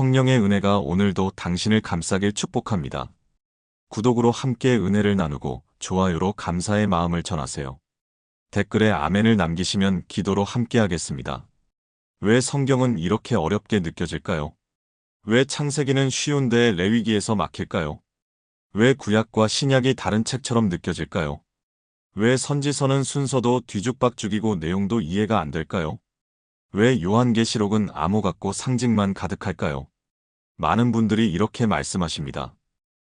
성령의 은혜가 오늘도 당신을 감싸길 축복합니다. 구독으로 함께 은혜를 나누고 좋아요로 감사의 마음을 전하세요. 댓글에 아멘을 남기시면 기도로 함께 하겠습니다. 왜 성경은 이렇게 어렵게 느껴질까요? 왜 창세기는 쉬운데 레위기에서 막힐까요? 왜 구약과 신약이 다른 책처럼 느껴질까요? 왜 선지서는 순서도 뒤죽박죽이고 내용도 이해가 안 될까요? 왜 요한계시록은 암호 같고 상징만 가득할까요? 많은 분들이 이렇게 말씀하십니다.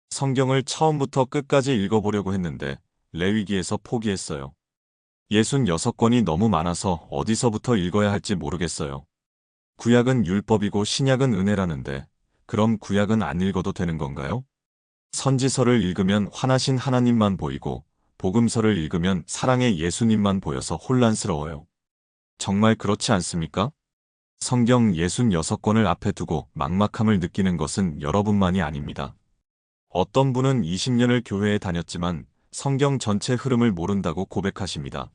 성경을 처음부터 끝까지 읽어보려고 했는데 레위기에서 포기했어요. 66권이 너무 많아서 어디서부터 읽어야 할지 모르겠어요. 구약은 율법이고 신약은 은혜라는데 그럼 구약은 안 읽어도 되는 건가요? 선지서를 읽으면 화나신 하나님만 보이고 복음서를 읽으면 사랑의 예수님만 보여서 혼란스러워요. 정말 그렇지 않습니까? 성경 66권을 앞에 두고 막막함을 느끼는 것은 여러분만이 아닙니다. 어떤 분은 20년을 교회에 다녔지만 성경 전체 흐름을 모른다고 고백하십니다.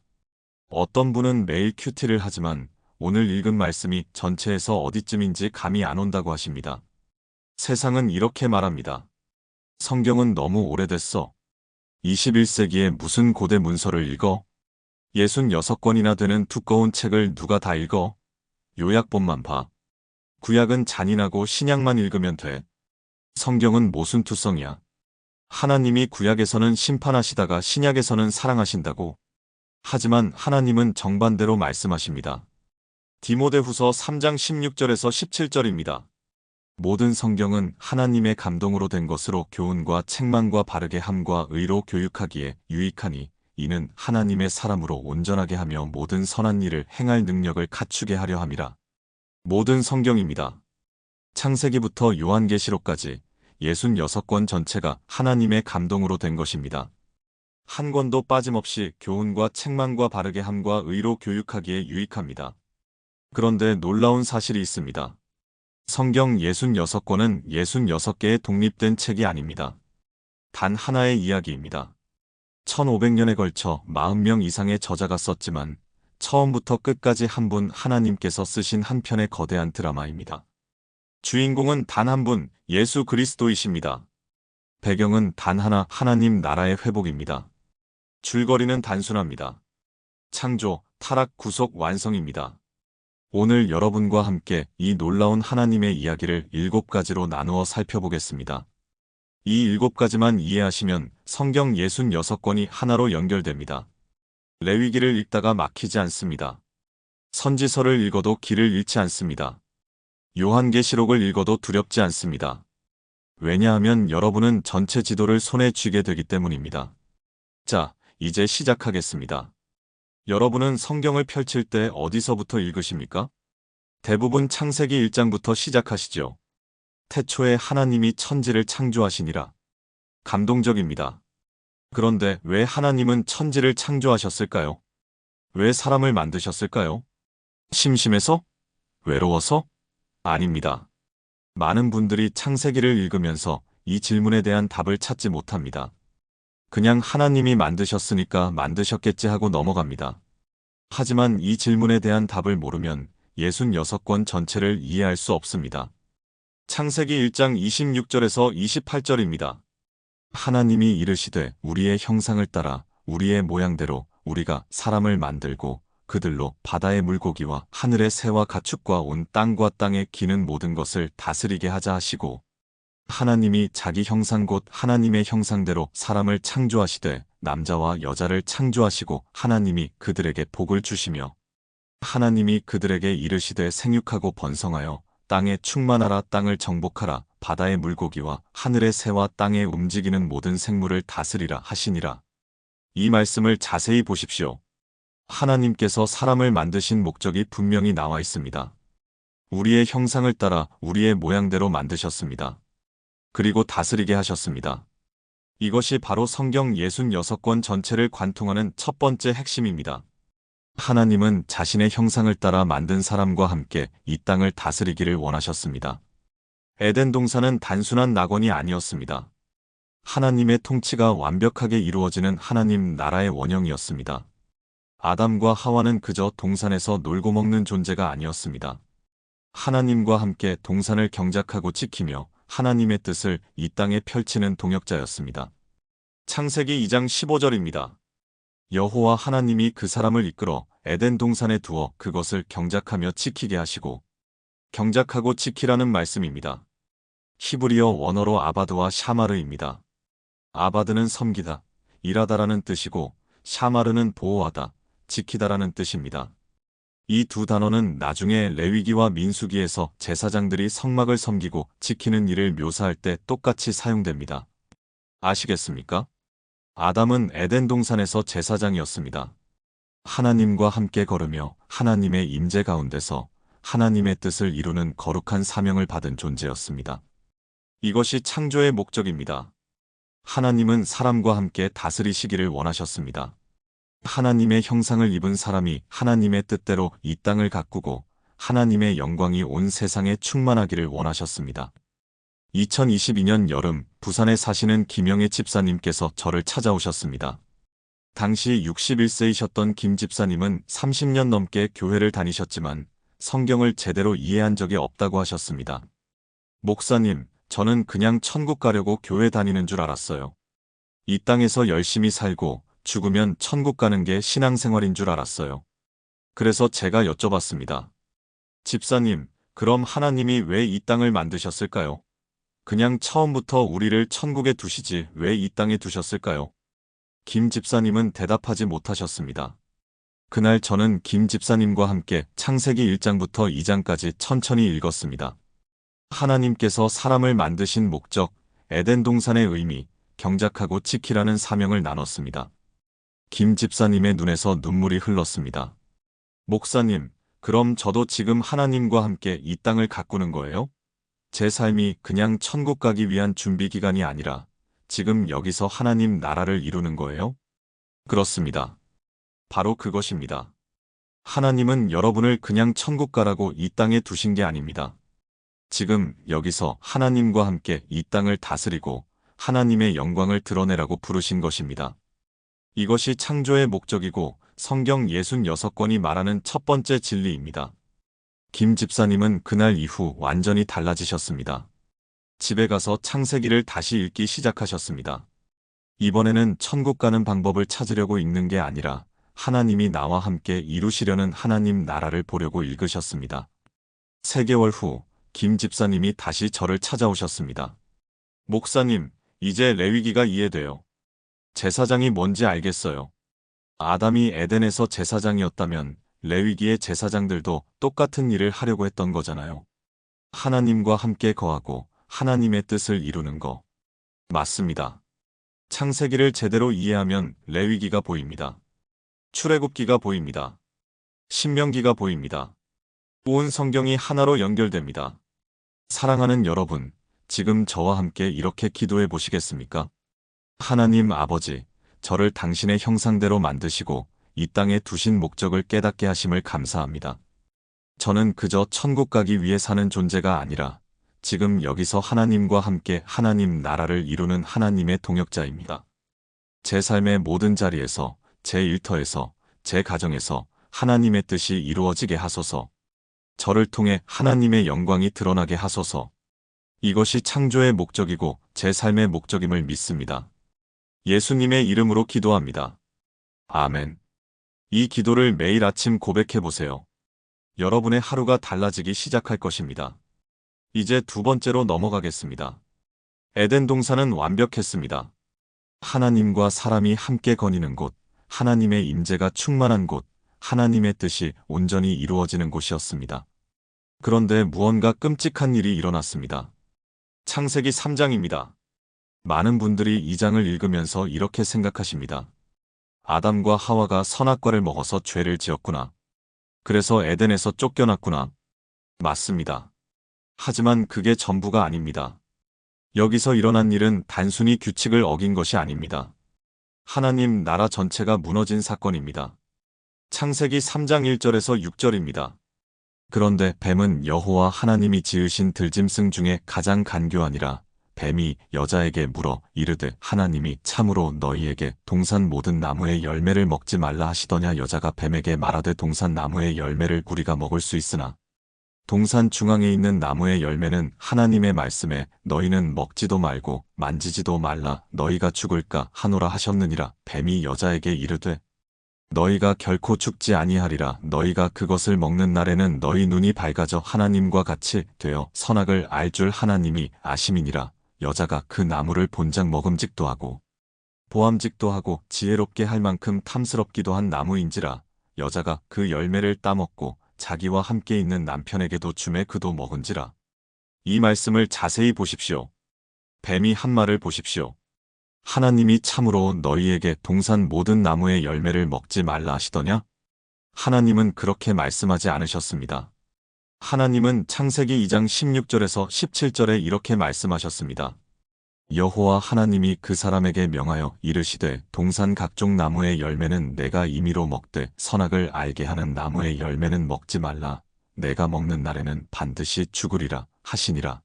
어떤 분은 매일 큐티를 하지만 오늘 읽은 말씀이 전체에서 어디쯤인지 감이 안 온다고 하십니다. 세상은 이렇게 말합니다. 성경은 너무 오래됐어. 21세기에 무슨 고대 문서를 읽어? 66권이나 되는 두꺼운 책을 누가 다 읽어? 요약본만 봐. 구약은 잔인하고 신약만 읽으면 돼. 성경은 모순투성이야. 하나님이 구약에서는 심판하시다가 신약에서는 사랑하신다고. 하지만 하나님은 정반대로 말씀하십니다. 디모데후서 3장 16절에서 17절입니다. 모든 성경은 하나님의 감동으로 된 것으로 교훈과 책망과 바르게 함과 의로 교육하기에 유익하니 이는 하나님의 사람으로 온전하게 하며 모든 선한 일을 행할 능력을 갖추게 하려 함이라. 모든 성경입니다. 창세기부터 요한계시록까지 66권 전체가 하나님의 감동으로 된 것입니다. 한 권도 빠짐없이 교훈과 책망과 바르게 함과 의로 교육하기에 유익합니다. 그런데 놀라운 사실이 있습니다. 성경 66권은 66개의 독립된 책이 아닙니다. 단 하나의 이야기입니다. 1500년에 걸쳐 40명 이상의 저자가 썼지만 처음부터 끝까지 한 분 하나님께서 쓰신 한 편의 거대한 드라마입니다. 주인공은 단 한 분, 예수 그리스도이십니다. 배경은 단 하나, 하나님 나라의 회복입니다. 줄거리는 단순합니다. 창조, 타락, 구속, 완성입니다. 오늘 여러분과 함께 이 놀라운 하나님의 이야기를 7가지로 나누어 살펴보겠습니다. 이 7가지만 이해하시면 성경 66권이 하나로 연결됩니다. 레위기를 읽다가 막히지 않습니다. 선지서를 읽어도 길을 잃지 않습니다. 요한계시록을 읽어도 두렵지 않습니다. 왜냐하면 여러분은 전체 지도를 손에 쥐게 되기 때문입니다. 자, 이제 시작하겠습니다. 여러분은 성경을 펼칠 때 어디서부터 읽으십니까? 대부분 창세기 1장부터 시작하시죠. 태초에 하나님이 천지를 창조하시니라. 감동적입니다. 그런데 왜 하나님은 천지를 창조하셨을까요? 왜 사람을 만드셨을까요? 심심해서? 외로워서? 아닙니다. 많은 분들이 창세기를 읽으면서 이 질문에 대한 답을 찾지 못합니다. 그냥 하나님이 만드셨으니까 만드셨겠지 하고 넘어갑니다. 하지만 이 질문에 대한 답을 모르면 66권 전체를 이해할 수 없습니다. 창세기 1장 26절에서 28절입니다. 하나님이 이르시되 우리의 형상을 따라 우리의 모양대로 우리가 사람을 만들고 그들로 바다의 물고기와 하늘의 새와 가축과 온 땅과 땅에 기는 모든 것을 다스리게 하자 하시고 하나님이 자기 형상 곧 하나님의 형상대로 사람을 창조하시되 남자와 여자를 창조하시고 하나님이 그들에게 복을 주시며 하나님이 그들에게 이르시되 생육하고 번성하여 땅에 충만하라 땅을 정복하라 바다의 물고기와 하늘의 새와 땅에 움직이는 모든 생물을 다스리라 하시니라. 이 말씀을 자세히 보십시오. 하나님께서 사람을 만드신 목적이 분명히 나와 있습니다. 우리의 형상을 따라 우리의 모양대로 만드셨습니다. 그리고 다스리게 하셨습니다. 이것이 바로 성경 66권 전체를 관통하는 첫 번째 핵심입니다. 하나님은 자신의 형상을 따라 만든 사람과 함께 이 땅을 다스리기를 원하셨습니다. 에덴 동산은 단순한 낙원이 아니었습니다. 하나님의 통치가 완벽하게 이루어지는 하나님 나라의 원형이었습니다. 아담과 하와는 그저 동산에서 놀고 먹는 존재가 아니었습니다. 하나님과 함께 동산을 경작하고 지키며 하나님의 뜻을 이 땅에 펼치는 동역자였습니다. 창세기 2장 15절입니다. 여호와 하나님이 그 사람을 이끌어 에덴 동산에 두어 그것을 경작하며 지키게 하시고, 경작하고 지키라는 말씀입니다. 히브리어 원어로 아바드와 샤마르입니다. 아바드는 섬기다, 일하다라는 뜻이고 샤마르는 보호하다, 지키다라는 뜻입니다. 이 두 단어는 나중에 레위기와 민수기에서 제사장들이 성막을 섬기고 지키는 일을 묘사할 때 똑같이 사용됩니다. 아시겠습니까? 아담은 에덴 동산에서 제사장이었습니다. 하나님과 함께 걸으며 하나님의 임재 가운데서 하나님의 뜻을 이루는 거룩한 사명을 받은 존재였습니다. 이것이 창조의 목적입니다. 하나님은 사람과 함께 다스리시기를 원하셨습니다. 하나님의 형상을 입은 사람이 하나님의 뜻대로 이 땅을 가꾸고 하나님의 영광이 온 세상에 충만하기를 원하셨습니다. 2022년 여름 부산에 사시는 김영애 집사님께서 저를 찾아오셨습니다. 당시 61세이셨던 김 집사님은 30년 넘게 교회를 다니셨지만 성경을 제대로 이해한 적이 없다고 하셨습니다. 목사님, 저는 그냥 천국 가려고 교회 다니는 줄 알았어요. 이 땅에서 열심히 살고 죽으면 천국 가는 게 신앙생활인 줄 알았어요. 그래서 제가 여쭤봤습니다. 집사님, 그럼 하나님이 왜 이 땅을 만드셨을까요? 그냥 처음부터 우리를 천국에 두시지 왜 이 땅에 두셨을까요? 김 집사님은 대답하지 못하셨습니다. 그날 저는 김 집사님과 함께 창세기 1장부터 2장까지 천천히 읽었습니다. 하나님께서 사람을 만드신 목적, 에덴 동산의 의미, 경작하고 지키라는 사명을 나눴습니다. 김 집사님의 눈에서 눈물이 흘렀습니다. 목사님, 그럼 저도 지금 하나님과 함께 이 땅을 가꾸는 거예요? 제 삶이 그냥 천국 가기 위한 준비 기간이 아니라 지금 여기서 하나님 나라를 이루는 거예요? 그렇습니다. 바로 그것입니다. 하나님은 여러분을 그냥 천국 가라고 이 땅에 두신 게 아닙니다. 지금 여기서 하나님과 함께 이 땅을 다스리고 하나님의 영광을 드러내라고 부르신 것입니다. 이것이 창조의 목적이고 성경 66권이 말하는 첫 번째 진리입니다. 김 집사님은 그날 이후 완전히 달라지셨습니다. 집에 가서 창세기를 다시 읽기 시작하셨습니다. 이번에는 천국 가는 방법을 찾으려고 읽는 게 아니라 하나님이 나와 함께 이루시려는 하나님 나라를 보려고 읽으셨습니다. 3개월 후 김 집사님이 다시 저를 찾아오셨습니다. 목사님, 이제 레위기가 이해돼요. 제사장이 뭔지 알겠어요. 아담이 에덴에서 제사장이었다면 레위기의 제사장들도 똑같은 일을 하려고 했던 거잖아요. 하나님과 함께 거하고 하나님의 뜻을 이루는 거. 맞습니다. 창세기를 제대로 이해하면 레위기가 보입니다. 출애굽기가 보입니다. 신명기가 보입니다. 온 성경이 하나로 연결됩니다. 사랑하는 여러분, 지금 저와 함께 이렇게 기도해 보시겠습니까? 하나님 아버지, 저를 당신의 형상대로 만드시고 이 땅에 두신 목적을 깨닫게 하심을 감사합니다. 저는 그저 천국 가기 위해 사는 존재가 아니라 지금 여기서 하나님과 함께 하나님 나라를 이루는 하나님의 동역자입니다. 제 삶의 모든 자리에서, 제 일터에서, 제 가정에서 하나님의 뜻이 이루어지게 하소서. 저를 통해 하나님의 영광이 드러나게 하소서. 이것이 창조의 목적이고 제 삶의 목적임을 믿습니다. 예수님의 이름으로 기도합니다. 아멘. 이 기도를 매일 아침 고백해 보세요. 여러분의 하루가 달라지기 시작할 것입니다. 이제 두 번째로 넘어가겠습니다. 에덴 동산은 완벽했습니다. 하나님과 사람이 함께 거니는 곳, 하나님의 임재가 충만한 곳, 하나님의 뜻이 온전히 이루어지는 곳이었습니다. 그런데 무언가 끔찍한 일이 일어났습니다. 창세기 3장입니다. 많은 분들이 이 장을 읽으면서 이렇게 생각하십니다. 아담과 하와가 선악과를 먹어서 죄를 지었구나. 그래서 에덴에서 쫓겨났구나. 맞습니다. 하지만 그게 전부가 아닙니다. 여기서 일어난 일은 단순히 규칙을 어긴 것이 아닙니다. 하나님 나라 전체가 무너진 사건입니다. 창세기 3장 1절에서 6절입니다. 그런데 뱀은 여호와 하나님이 지으신 들짐승 중에 가장 간교하니라. 뱀이 여자에게 물어 이르되 하나님이 참으로 너희에게 동산 모든 나무의 열매를 먹지 말라 하시더냐. 여자가 뱀에게 말하되 동산 나무의 열매를 우리가 먹을 수 있으나 동산 중앙에 있는 나무의 열매는 하나님의 말씀에 너희는 먹지도 말고 만지지도 말라 너희가 죽을까 하노라 하셨느니라. 뱀이 여자에게 이르되 너희가 결코 죽지 아니하리라. 너희가 그것을 먹는 날에는 너희 눈이 밝아져 하나님과 같이 되어 선악을 알 줄 하나님이 아심이니라. 여자가 그 나무를 본즉 먹음직도 하고 보암직도 하고 지혜롭게 할 만큼 탐스럽기도 한 나무인지라. 여자가 그 열매를 따먹고 자기와 함께 있는 남편에게도 주매 그도 먹은지라. 이 말씀을 자세히 보십시오. 뱀이 한 말을 보십시오. 하나님이 참으로 너희에게 동산 모든 나무의 열매를 먹지 말라 하시더냐? 하나님은 그렇게 말씀하지 않으셨습니다. 하나님은 창세기 2장 16절에서 17절에 이렇게 말씀하셨습니다. 여호와 하나님이 그 사람에게 명하여 이르시되 동산 각종 나무의 열매는 내가 임의로 먹되 선악을 알게 하는 나무의 열매는 먹지 말라. 내가 먹는 날에는 반드시 죽으리라 하시니라.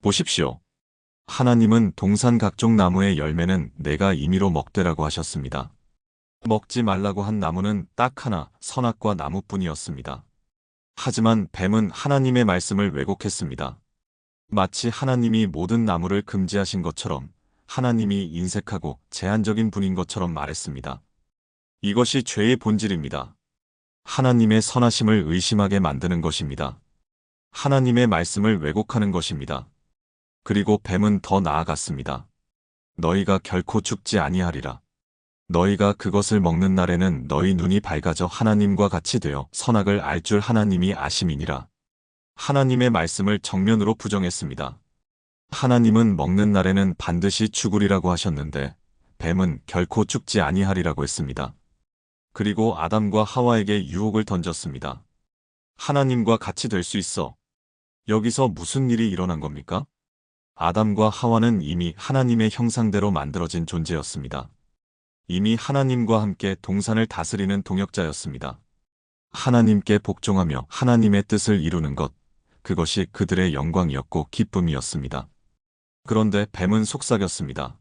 보십시오. 하나님은 동산 각종 나무의 열매는 내가 임의로 먹되라고 하셨습니다. 먹지 말라고 한 나무는 딱 하나 선악과 나무뿐이었습니다. 하지만 뱀은 하나님의 말씀을 왜곡했습니다. 마치 하나님이 모든 나무를 금지하신 것처럼 하나님이 인색하고 제한적인 분인 것처럼 말했습니다. 이것이 죄의 본질입니다. 하나님의 선하심을 의심하게 만드는 것입니다. 하나님의 말씀을 왜곡하는 것입니다. 그리고 뱀은 더 나아갔습니다. 너희가 결코 죽지 아니하리라. 너희가 그것을 먹는 날에는 너희 눈이 밝아져 하나님과 같이 되어 선악을 알 줄 하나님이 아심이니라. 하나님의 말씀을 정면으로 부정했습니다. 하나님은 먹는 날에는 반드시 죽으리라고 하셨는데 뱀은 결코 죽지 아니하리라고 했습니다. 그리고 아담과 하와에게 유혹을 던졌습니다. 하나님과 같이 될 수 있어. 여기서 무슨 일이 일어난 겁니까? 아담과 하와는 이미 하나님의 형상대로 만들어진 존재였습니다. 이미 하나님과 함께 동산을 다스리는 동역자였습니다. 하나님께 복종하며 하나님의 뜻을 이루는 것, 그것이 그들의 영광이었고 기쁨이었습니다. 그런데 뱀은 속삭였습니다.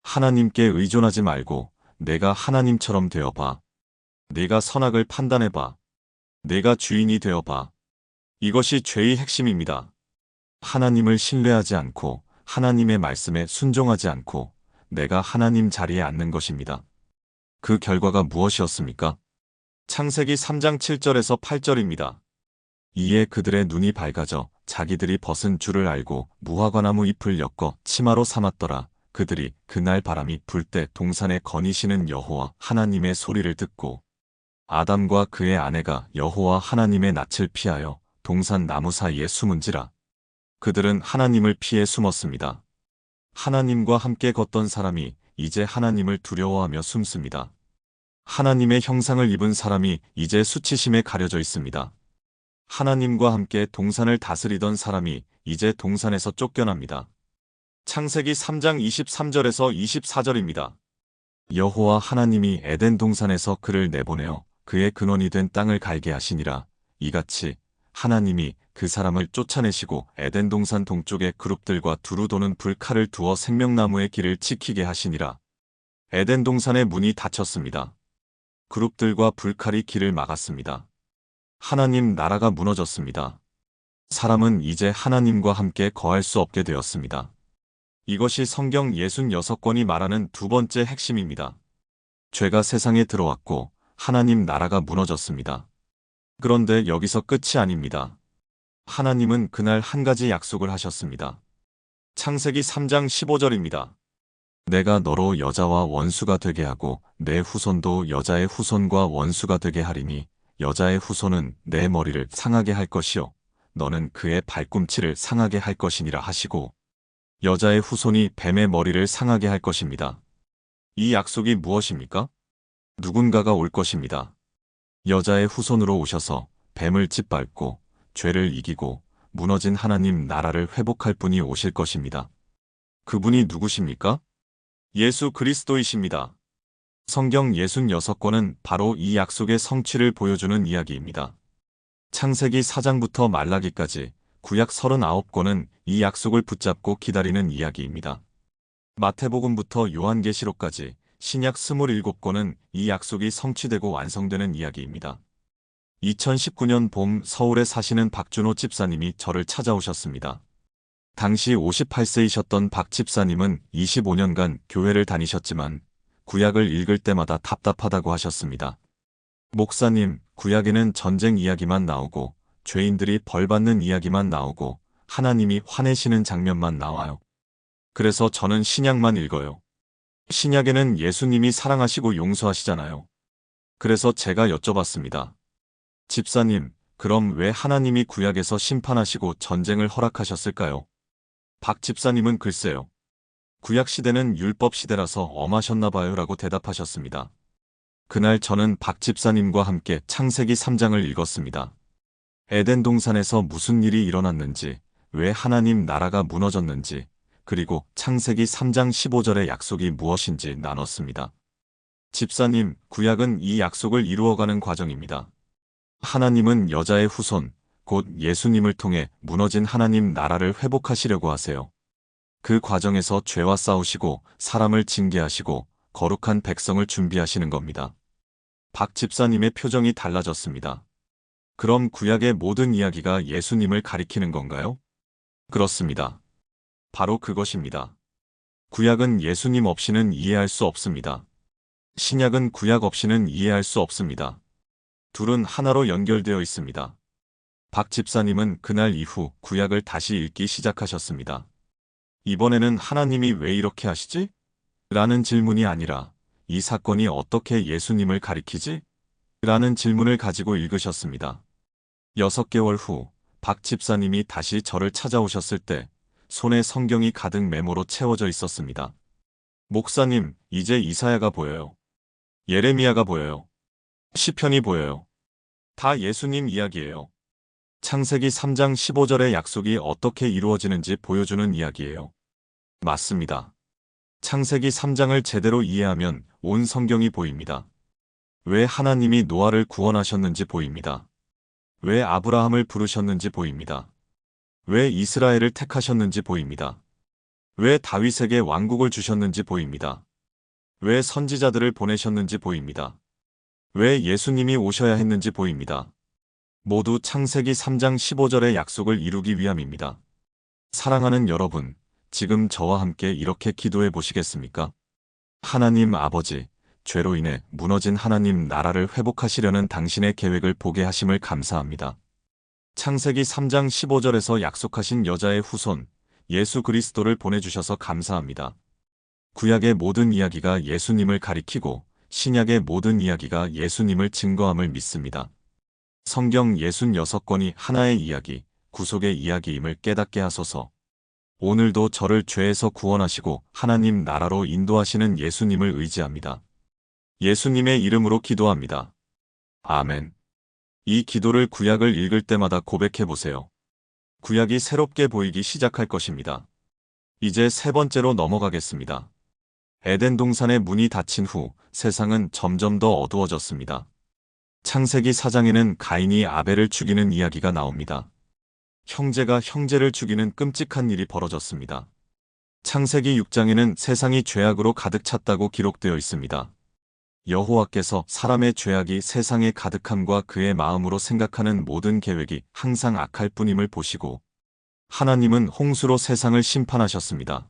하나님께 의존하지 말고 내가 하나님처럼 되어봐. 내가 선악을 판단해봐. 내가 주인이 되어봐. 이것이 죄의 핵심입니다. 하나님을 신뢰하지 않고 하나님의 말씀에 순종하지 않고 내가 하나님 자리에 앉는 것입니다. 그 결과가 무엇이었습니까? 창세기 3장 7절에서 8절입니다. 이에 그들의 눈이 밝아져 자기들이 벗은 줄을 알고 무화과나무 잎을 엮어 치마로 삼았더라. 그들이 그날 바람이 불 때 동산에 거니시는 여호와 하나님의 소리를 듣고 아담과 그의 아내가 여호와 하나님의 낯을 피하여 동산 나무 사이에 숨은지라. 그들은 하나님을 피해 숨었습니다. 하나님과 함께 걷던 사람이 이제 하나님을 두려워하며 숨습니다. 하나님의 형상을 입은 사람이 이제 수치심에 가려져 있습니다. 하나님과 함께 동산을 다스리던 사람이 이제 동산에서 쫓겨납니다. 창세기 3장 23절에서 24절입니다. 여호와 하나님이 에덴 동산에서 그를 내보내어 그의 근원이 된 땅을 갈게 하시니라. 이같이 하나님이 그 사람을 쫓아내시고 에덴 동산 동쪽에 그룹들과 두루 도는 불칼을 두어 생명나무의 길을 지키게 하시니라. 에덴 동산의 문이 닫혔습니다. 그룹들과 불칼이 길을 막았습니다. 하나님 나라가 무너졌습니다. 사람은 이제 하나님과 함께 거할 수 없게 되었습니다. 이것이 성경 66권이 말하는 두 번째 핵심입니다. 죄가 세상에 들어왔고 하나님 나라가 무너졌습니다. 그런데 여기서 끝이 아닙니다. 하나님은 그날 한 가지 약속을 하셨습니다. 창세기 3장 15절입니다. 내가 너로 여자와 원수가 되게 하고 내 후손도 여자의 후손과 원수가 되게 하리니 여자의 후손은 내 머리를 상하게 할 것이요 너는 그의 발꿈치를 상하게 할 것이니라 하시고 여자의 후손이 뱀의 머리를 상하게 할 것입니다. 이 약속이 무엇입니까? 누군가가 올 것입니다. 여자의 후손으로 오셔서 뱀을 짓밟고 죄를 이기고 무너진 하나님 나라를 회복할 분이 오실 것입니다. 그분이 누구십니까? 예수 그리스도이십니다. 성경 66권은 바로 이 약속의 성취를 보여주는 이야기입니다. 창세기 4장부터 말라기까지 구약 39권은 이 약속을 붙잡고 기다리는 이야기입니다. 마태복음부터 요한계시록까지 신약 27권은 이 약속이 성취되고 완성되는 이야기입니다. 2019년 봄 서울에 사시는 박준호 집사님이 저를 찾아오셨습니다. 당시 58세이셨던 박 집사님은 25년간 교회를 다니셨지만 구약을 읽을 때마다 답답하다고 하셨습니다. 목사님, 구약에는 전쟁 이야기만 나오고 죄인들이 벌받는 이야기만 나오고 하나님이 화내시는 장면만 나와요. 그래서 저는 신약만 읽어요. 신약에는 예수님이 사랑하시고 용서하시잖아요. 그래서 제가 여쭤봤습니다. 집사님, 그럼 왜 하나님이 구약에서 심판하시고 전쟁을 허락하셨을까요? 박 집사님은 글쎄요. 구약 시대는 율법 시대라서 엄하셨나 봐요 라고 대답하셨습니다. 그날 저는 박 집사님과 함께 창세기 3장을 읽었습니다. 에덴 동산에서 무슨 일이 일어났는지, 왜 하나님 나라가 무너졌는지, 그리고 창세기 3장 15절의 약속이 무엇인지 나눴습니다. 집사님, 구약은 이 약속을 이루어가는 과정입니다. 하나님은 여자의 후손, 곧 예수님을 통해 무너진 하나님 나라를 회복하시려고 하세요. 그 과정에서 죄와 싸우시고 사람을 징계하시고 거룩한 백성을 준비하시는 겁니다. 박 집사님의 표정이 달라졌습니다. 그럼 구약의 모든 이야기가 예수님을 가리키는 건가요? 그렇습니다. 바로 그것입니다. 구약은 예수님 없이는 이해할 수 없습니다. 신약은 구약 없이는 이해할 수 없습니다. 둘은 하나로 연결되어 있습니다. 박 집사님은 그날 이후 구약을 다시 읽기 시작하셨습니다. 이번에는 하나님이 왜 이렇게 하시지? 라는 질문이 아니라 이 사건이 어떻게 예수님을 가리키지? 라는 질문을 가지고 읽으셨습니다. 6개월 후 박 집사님이 다시 저를 찾아오셨을 때 손에 성경이 가득 메모로 채워져 있었습니다. 목사님, 이제 이사야가 보여요. 예레미야가 보여요. 시편이 보여요. 다 예수님 이야기예요. 창세기 3장 15절의 약속이 어떻게 이루어지는지 보여주는 이야기예요. 맞습니다. 창세기 3장을 제대로 이해하면 온 성경이 보입니다. 왜 하나님이 노아를 구원하셨는지 보입니다. 왜 아브라함을 부르셨는지 보입니다. 왜 이스라엘을 택하셨는지 보입니다. 왜 다윗에게 왕국을 주셨는지 보입니다. 왜 선지자들을 보내셨는지 보입니다. 왜 예수님이 오셔야 했는지 보입니다. 모두 창세기 3장 15절의 약속을 이루기 위함입니다. 사랑하는 여러분, 지금 저와 함께 이렇게 기도해 보시겠습니까? 하나님 아버지, 죄로 인해 무너진 하나님 나라를 회복하시려는 당신의 계획을 보게 하심을 감사합니다. 창세기 3장 15절에서 약속하신 여자의 후손, 예수 그리스도를 보내주셔서 감사합니다. 구약의 모든 이야기가 예수님을 가리키고 신약의 모든 이야기가 예수님을 증거함을 믿습니다. 성경 66권이 하나의 이야기, 구속의 이야기임을 깨닫게 하소서. 오늘도 저를 죄에서 구원하시고 하나님 나라로 인도하시는 예수님을 의지합니다. 예수님의 이름으로 기도합니다. 아멘. 이 기도를 구약을 읽을 때마다 고백해 보세요. 구약이 새롭게 보이기 시작할 것입니다. 이제 세 번째로 넘어가겠습니다. 에덴 동산의 문이 닫힌 후 세상은 점점 더 어두워졌습니다. 창세기 4장에는 가인이 아벨을 죽이는 이야기가 나옵니다. 형제가 형제를 죽이는 끔찍한 일이 벌어졌습니다. 창세기 6장에는 세상이 죄악으로 가득 찼다고 기록되어 있습니다. 여호와께서 사람의 죄악이 세상에 가득함과 그의 마음으로 생각하는 모든 계획이 항상 악할 뿐임을 보시고 하나님은 홍수로 세상을 심판하셨습니다.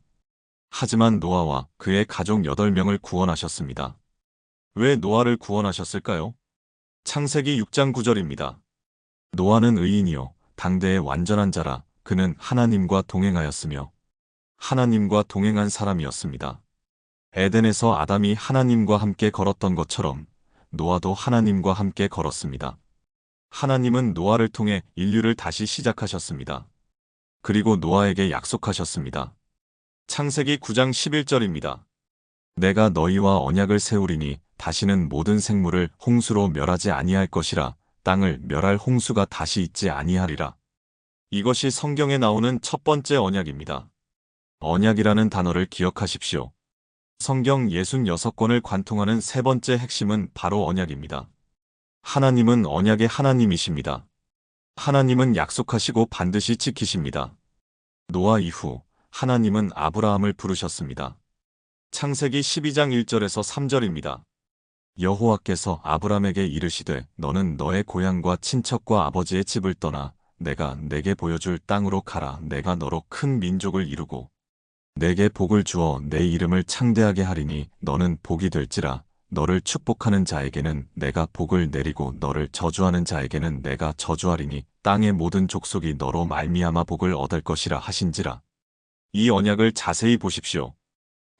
하지만 노아와 그의 가족 8명을 구원하셨습니다. 왜 노아를 구원하셨을까요? 창세기 6장 9절입니다. 노아는 의인이요 당대의 완전한 자라 그는 하나님과 동행하였으며 하나님과 동행한 사람이었습니다. 에덴에서 아담이 하나님과 함께 걸었던 것처럼 노아도 하나님과 함께 걸었습니다. 하나님은 노아를 통해 인류를 다시 시작하셨습니다. 그리고 노아에게 약속하셨습니다. 창세기 9장 11절입니다. 내가 너희와 언약을 세우리니 다시는 모든 생물을 홍수로 멸하지 아니할 것이라 땅을 멸할 홍수가 다시 있지 아니하리라. 이것이 성경에 나오는 첫 번째 언약입니다. 언약이라는 단어를 기억하십시오. 성경 66권을 관통하는 세 번째 핵심은 바로 언약입니다. 하나님은 언약의 하나님이십니다. 하나님은 약속하시고 반드시 지키십니다. 노아 이후 하나님은 아브라함을 부르셨습니다. 창세기 12장 1절에서 3절입니다. 여호와께서 아브람에게 이르시되 너는 너의 고향과 친척과 아버지의 집을 떠나 내가 내게 보여줄 땅으로 가라. 내가 너로 큰 민족을 이루고 내게 복을 주어 내 이름을 창대하게 하리니 너는 복이 될지라. 너를 축복하는 자에게는 내가 복을 내리고 너를 저주하는 자에게는 내가 저주하리니 땅의 모든 족속이 너로 말미암아 복을 얻을 것이라 하신지라. 이 언약을 자세히 보십시오.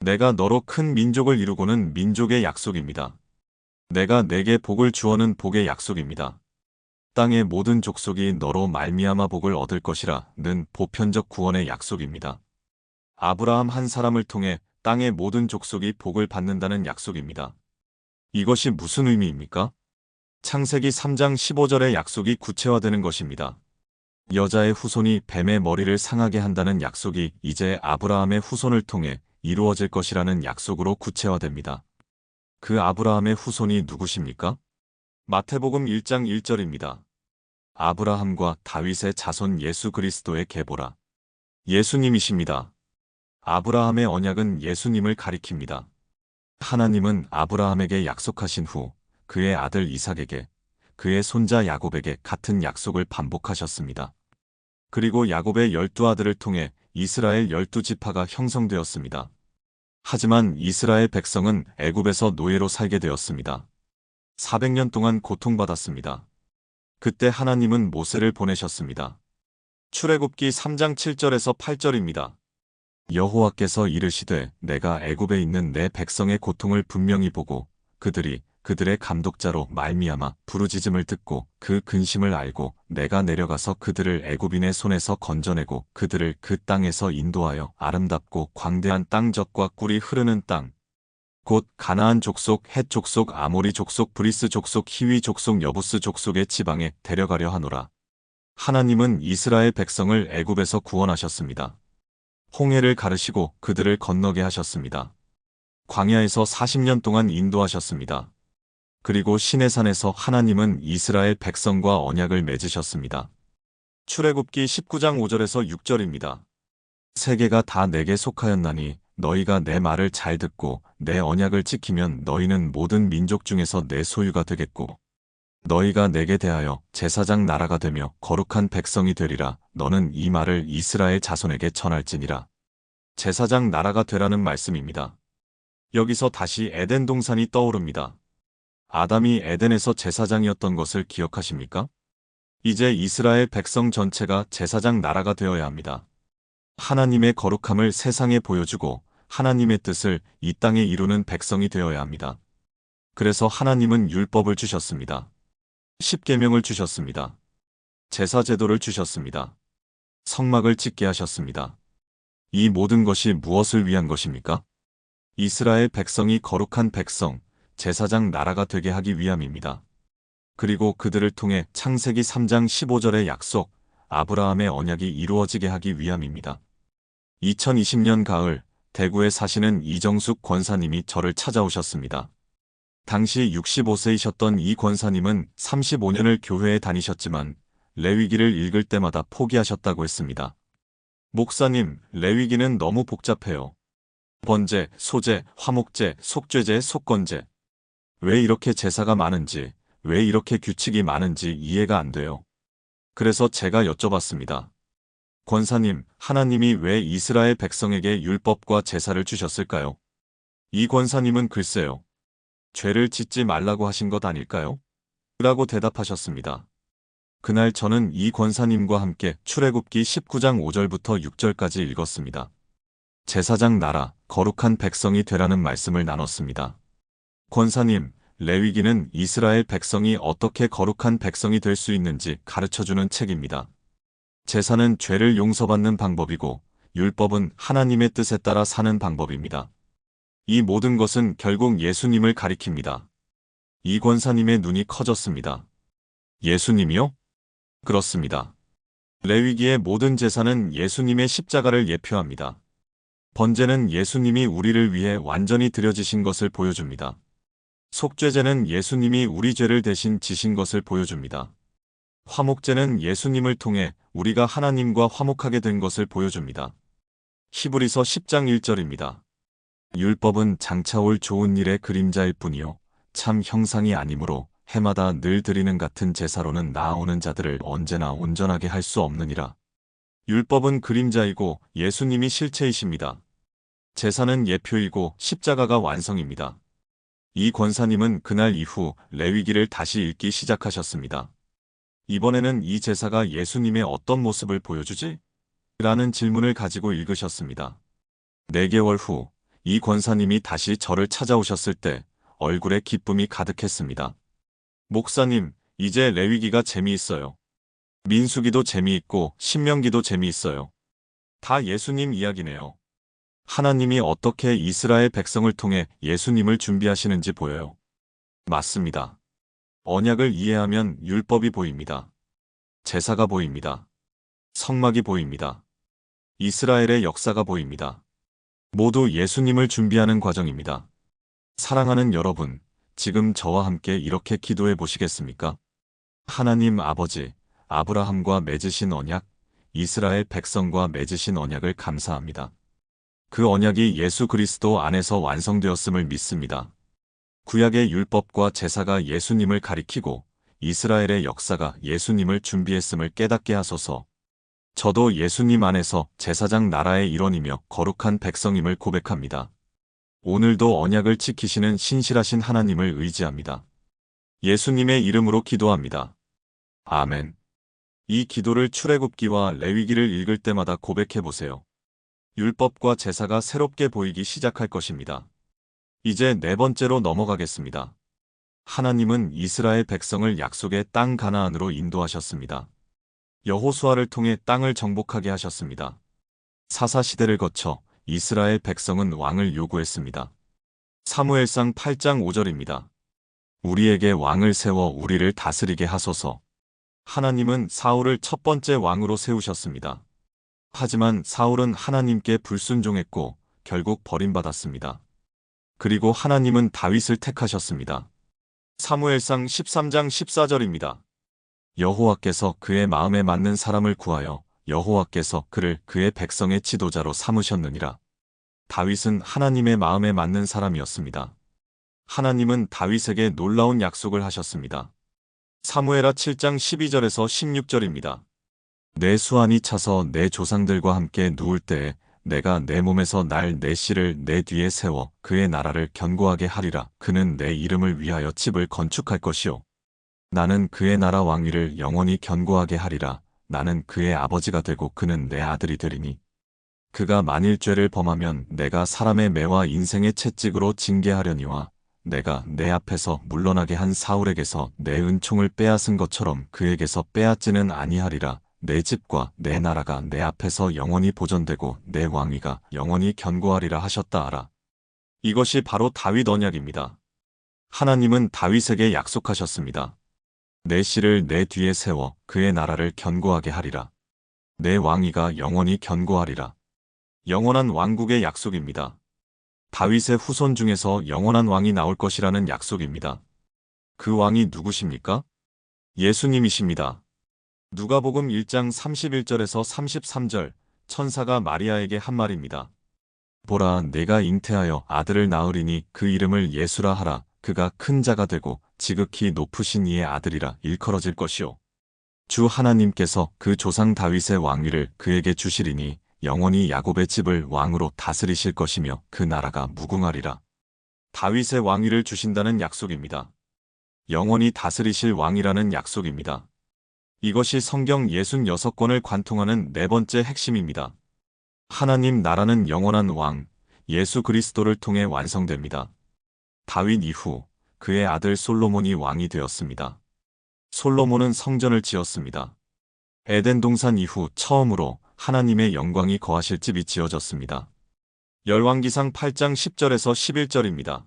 내가 너로 큰 민족을 이루고는 민족의 약속입니다. 내가 내게 복을 주어는 복의 약속입니다. 땅의 모든 족속이 너로 말미암아 복을 얻을 것이라는 보편적 구원의 약속입니다. 아브라함 한 사람을 통해 땅의 모든 족속이 복을 받는다는 약속입니다. 이것이 무슨 의미입니까? 창세기 3장 15절의 약속이 구체화되는 것입니다. 여자의 후손이 뱀의 머리를 상하게 한다는 약속이 이제 아브라함의 후손을 통해 이루어질 것이라는 약속으로 구체화됩니다. 그 아브라함의 후손이 누구십니까? 마태복음 1장 1절입니다. 아브라함과 다윗의 자손 예수 그리스도의 계보라. 예수님이십니다. 아브라함의 언약은 예수님을 가리킵니다. 하나님은 아브라함에게 약속하신 후 그의 아들 이삭에게, 그의 손자 야곱에게 같은 약속을 반복하셨습니다. 그리고 야곱의 12아들을 통해 이스라엘 12지파가 형성되었습니다. 하지만 이스라엘 백성은 애굽에서 노예로 살게 되었습니다. 400년 동안 고통받았습니다. 그때 하나님은 모세를 보내셨습니다. 출애굽기 3장 7절에서 8절입니다. 여호와께서 이르시되 내가 애굽에 있는 내 백성의 고통을 분명히 보고 그들이 그들의 감독자로 말미암아 부르짖음을 듣고 그 근심을 알고 내가 내려가서 그들을 애굽인의 손에서 건져내고 그들을 그 땅에서 인도하여 아름답고 광대한 땅 젖과 꿀이 흐르는 땅 곧 가나안 족속, 헷 족속, 아모리 족속, 브리스 족속, 히위 족속, 여부스 족속의 지방에 데려가려 하노라. 하나님은 이스라엘 백성을 애굽에서 구원하셨습니다. 홍해를 가르시고 그들을 건너게 하셨습니다. 광야에서 40년 동안 인도하셨습니다. 그리고 시내산에서 하나님은 이스라엘 백성과 언약을 맺으셨습니다. 출애굽기 19장 5절에서 6절입니다. 세계가 다 내게 속하였나니 너희가 내 말을 잘 듣고 내 언약을 지키면 너희는 모든 민족 중에서 내 소유가 되겠고 너희가 내게 대하여 제사장 나라가 되며 거룩한 백성이 되리라. 너는 이 말을 이스라엘 자손에게 전할지니라. 제사장 나라가 되라는 말씀입니다. 여기서 다시 에덴 동산이 떠오릅니다. 아담이 에덴에서 제사장이었던 것을 기억하십니까? 이제 이스라엘 백성 전체가 제사장 나라가 되어야 합니다. 하나님의 거룩함을 세상에 보여주고 하나님의 뜻을 이 땅에 이루는 백성이 되어야 합니다. 그래서 하나님은 율법을 주셨습니다. 십계명을 주셨습니다. 제사 제도를 주셨습니다. 성막을 짓게 하셨습니다. 이 모든 것이 무엇을 위한 것입니까? 이스라엘 백성이 거룩한 백성, 제사장 나라가 되게 하기 위함입니다. 그리고 그들을 통해 창세기 3장 15절의 약속, 아브라함의 언약이 이루어지게 하기 위함입니다. 2020년 가을, 대구에 사시는 이정숙 권사님이 저를 찾아오셨습니다. 당시 65세이셨던 이 권사님은 35년을 교회에 다니셨지만 레위기를 읽을 때마다 포기하셨다고 했습니다. 목사님, 레위기는 너무 복잡해요. 번제, 소제, 화목제, 속죄제, 속건제. 왜 이렇게 제사가 많은지, 왜 이렇게 규칙이 많은지 이해가 안 돼요. 그래서 제가 여쭤봤습니다. 권사님, 하나님이 왜 이스라엘 백성에게 율법과 제사를 주셨을까요? 이 권사님은 글쎄요. 죄를 짓지 말라고 하신 것 아닐까요? 라고 대답하셨습니다. 그날 저는 이 권사님과 함께 출애굽기 19장 5절부터 6절까지 읽었습니다. 제사장 나라, 거룩한 백성이 되라는 말씀을 나눴습니다. 권사님, 레위기는 이스라엘 백성이 어떻게 거룩한 백성이 될 수 있는지 가르쳐주는 책입니다. 제사는 죄를 용서받는 방법이고 율법은 하나님의 뜻에 따라 사는 방법입니다. 이 모든 것은 결국 예수님을 가리킵니다. 이 권사님의 눈이 커졌습니다. 예수님이요? 그렇습니다. 레위기의 모든 제사는 예수님의 십자가를 예표합니다. 번제는 예수님이 우리를 위해 완전히 드려지신 것을 보여줍니다. 속죄제는 예수님이 우리 죄를 대신 지신 것을 보여줍니다. 화목제는 예수님을 통해 우리가 하나님과 화목하게 된 것을 보여줍니다. 히브리서 10장 1절입니다. 율법은 장차 올 좋은 일의 그림자일 뿐이요 참 형상이 아니므로 해마다 늘 드리는 같은 제사로는 나아오는 자들을 언제나 온전하게 할 수 없느니라. 율법은 그림자이고 예수님이 실체이십니다. 제사는 예표이고 십자가가 완성입니다. 이 권사님은 그날 이후 레위기를 다시 읽기 시작하셨습니다. 이번에는 이 제사가 예수님의 어떤 모습을 보여주지? 라는 질문을 가지고 읽으셨습니다. 4개월 후, 이 권사님이 다시 저를 찾아오셨을 때 얼굴에 기쁨이 가득했습니다. 목사님, 이제 레위기가 재미있어요. 민수기도 재미있고 신명기도 재미있어요. 다 예수님 이야기네요. 하나님이 어떻게 이스라엘 백성을 통해 예수님을 준비하시는지 보여요. 맞습니다. 언약을 이해하면 율법이 보입니다. 제사가 보입니다. 성막이 보입니다. 이스라엘의 역사가 보입니다. 모두 예수님을 준비하는 과정입니다. 사랑하는 여러분, 지금 저와 함께 이렇게 기도해 보시겠습니까? 하나님 아버지, 아브라함과 맺으신 언약, 이스라엘 백성과 맺으신 언약을 감사합니다. 그 언약이 예수 그리스도 안에서 완성되었음을 믿습니다. 구약의 율법과 제사가 예수님을 가리키고 이스라엘의 역사가 예수님을 준비했음을 깨닫게 하소서. 저도 예수님 안에서 제사장 나라의 일원이며 거룩한 백성임을 고백합니다. 오늘도 언약을 지키시는 신실하신 하나님을 의지합니다. 예수님의 이름으로 기도합니다. 아멘. 이 기도를 출애굽기와 레위기를 읽을 때마다 고백해 보세요. 율법과 제사가 새롭게 보이기 시작할 것입니다. 이제 4번째로 넘어가겠습니다. 하나님은 이스라엘 백성을 약속의 땅 가나안으로 인도하셨습니다. 여호수아를 통해 땅을 정복하게 하셨습니다. 사사시대를 거쳐 이스라엘 백성은 왕을 요구했습니다. 사무엘상 8장 5절입니다. 우리에게 왕을 세워 우리를 다스리게 하소서. 하나님은 사울을 첫 번째 왕으로 세우셨습니다. 하지만 사울은 하나님께 불순종했고 결국 버림받았습니다. 그리고 하나님은 다윗을 택하셨습니다. 사무엘상 13장 14절입니다. 여호와께서 그의 마음에 맞는 사람을 구하여 여호와께서 그를 그의 백성의 지도자로 삼으셨느니라. 다윗은 하나님의 마음에 맞는 사람이었습니다. 하나님은 다윗에게 놀라운 약속을 하셨습니다. 사무엘하 7장 12절에서 16절입니다. 내 수완이 차서 내 조상들과 함께 누울 때에 내가 내 몸에서 날 내 씨를 내 뒤에 세워 그의 나라를 견고하게 하리라. 그는 내 이름을 위하여 집을 건축할 것이요. 나는 그의 나라 왕위를 영원히 견고하게 하리라. 나는 그의 아버지가 되고 그는 내 아들이 되리니. 그가 만일 죄를 범하면 내가 사람의 매와 인생의 채찍으로 징계하려니와 내가 내 앞에서 물러나게 한 사울에게서 내 은총을 빼앗은 것처럼 그에게서 빼앗지는 아니하리라. 내 집과 내 나라가 내 앞에서 영원히 보존되고 내 왕위가 영원히 견고하리라 하셨다 하라. 이것이 바로 다윗 언약입니다. 하나님은 다윗에게 약속하셨습니다. 내 씨를 내 뒤에 세워 그의 나라를 견고하게 하리라. 내 왕위가 영원히 견고하리라. 영원한 왕국의 약속입니다. 다윗의 후손 중에서 영원한 왕이 나올 것이라는 약속입니다. 그 왕이 누구십니까? 예수님이십니다. 누가복음 1장 31절에서 33절, 천사가 마리아에게 한 말입니다. 보라, 내가 잉태하여 아들을 낳으리니 그 이름을 예수라 하라. 그가 큰 자가 되고 지극히 높으신 이의 아들이라 일컬어질 것이요. 주 하나님께서 그 조상 다윗의 왕위를 그에게 주시리니 영원히 야곱의 집을 왕으로 다스리실 것이며 그 나라가 무궁하리라. 다윗의 왕위를 주신다는 약속입니다. 영원히 다스리실 왕이라는 약속입니다. 이것이 성경 66권을 관통하는 4번째 핵심입니다. 하나님 나라는 영원한 왕, 예수 그리스도를 통해 완성됩니다. 다윗 이후 그의 아들 솔로몬이 왕이 되었습니다. 솔로몬은 성전을 지었습니다. 에덴 동산 이후 처음으로 하나님의 영광이 거하실 집이 지어졌습니다. 열왕기상 8장 10절에서 11절입니다.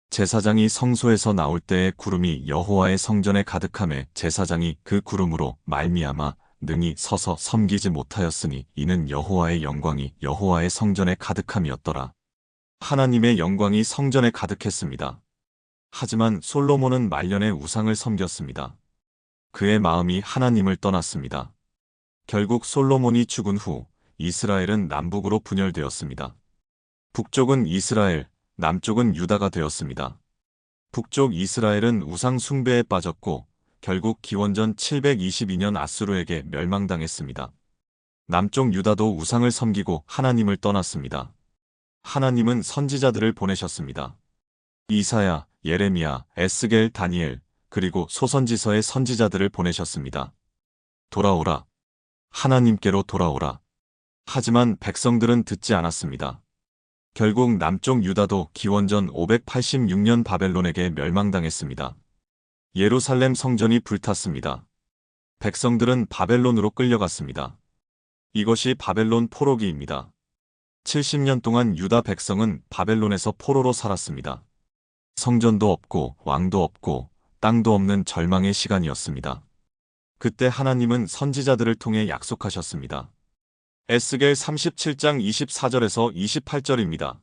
제사장이 성소에서 나올 때에 구름이 여호와의 성전에 가득하매 제사장이 그 구름으로 말미암아 능히 서서 섬기지 못하였으니 이는 여호와의 영광이 여호와의 성전에 가득함이었더라. 하나님의 영광이 성전에 가득했습니다. 하지만 솔로몬은 말년에 우상을 섬겼습니다. 그의 마음이 하나님을 떠났습니다. 결국 솔로몬이 죽은 후 이스라엘은 남북으로 분열되었습니다. 북쪽은 이스라엘, 남쪽은 유다가 되었습니다. 북쪽 이스라엘은 우상 숭배에 빠졌고 결국 기원전 722년 아수르에게 멸망당했습니다. 남쪽 유다도 우상을 섬기고 하나님을 떠났습니다. 하나님은 선지자들을 보내셨습니다. 이사야, 예레미야, 에스겔, 다니엘, 그리고 소선지서의 선지자들을 보내셨습니다. 돌아오라. 하나님께로 돌아오라. 하지만 백성들은 듣지 않았습니다. 결국 남쪽 유다도 기원전 586년 바벨론에게 멸망당했습니다. 예루살렘 성전이 불탔습니다. 백성들은 바벨론으로 끌려갔습니다. 이것이 바벨론 포로기입니다. 70년 동안 유다 백성은 바벨론에서 포로로 살았습니다. 성전도 없고 왕도 없고 땅도 없는 절망의 시간이었습니다. 그때 하나님은 선지자들을 통해 약속하셨습니다. 에스겔 37장 24절에서 28절입니다.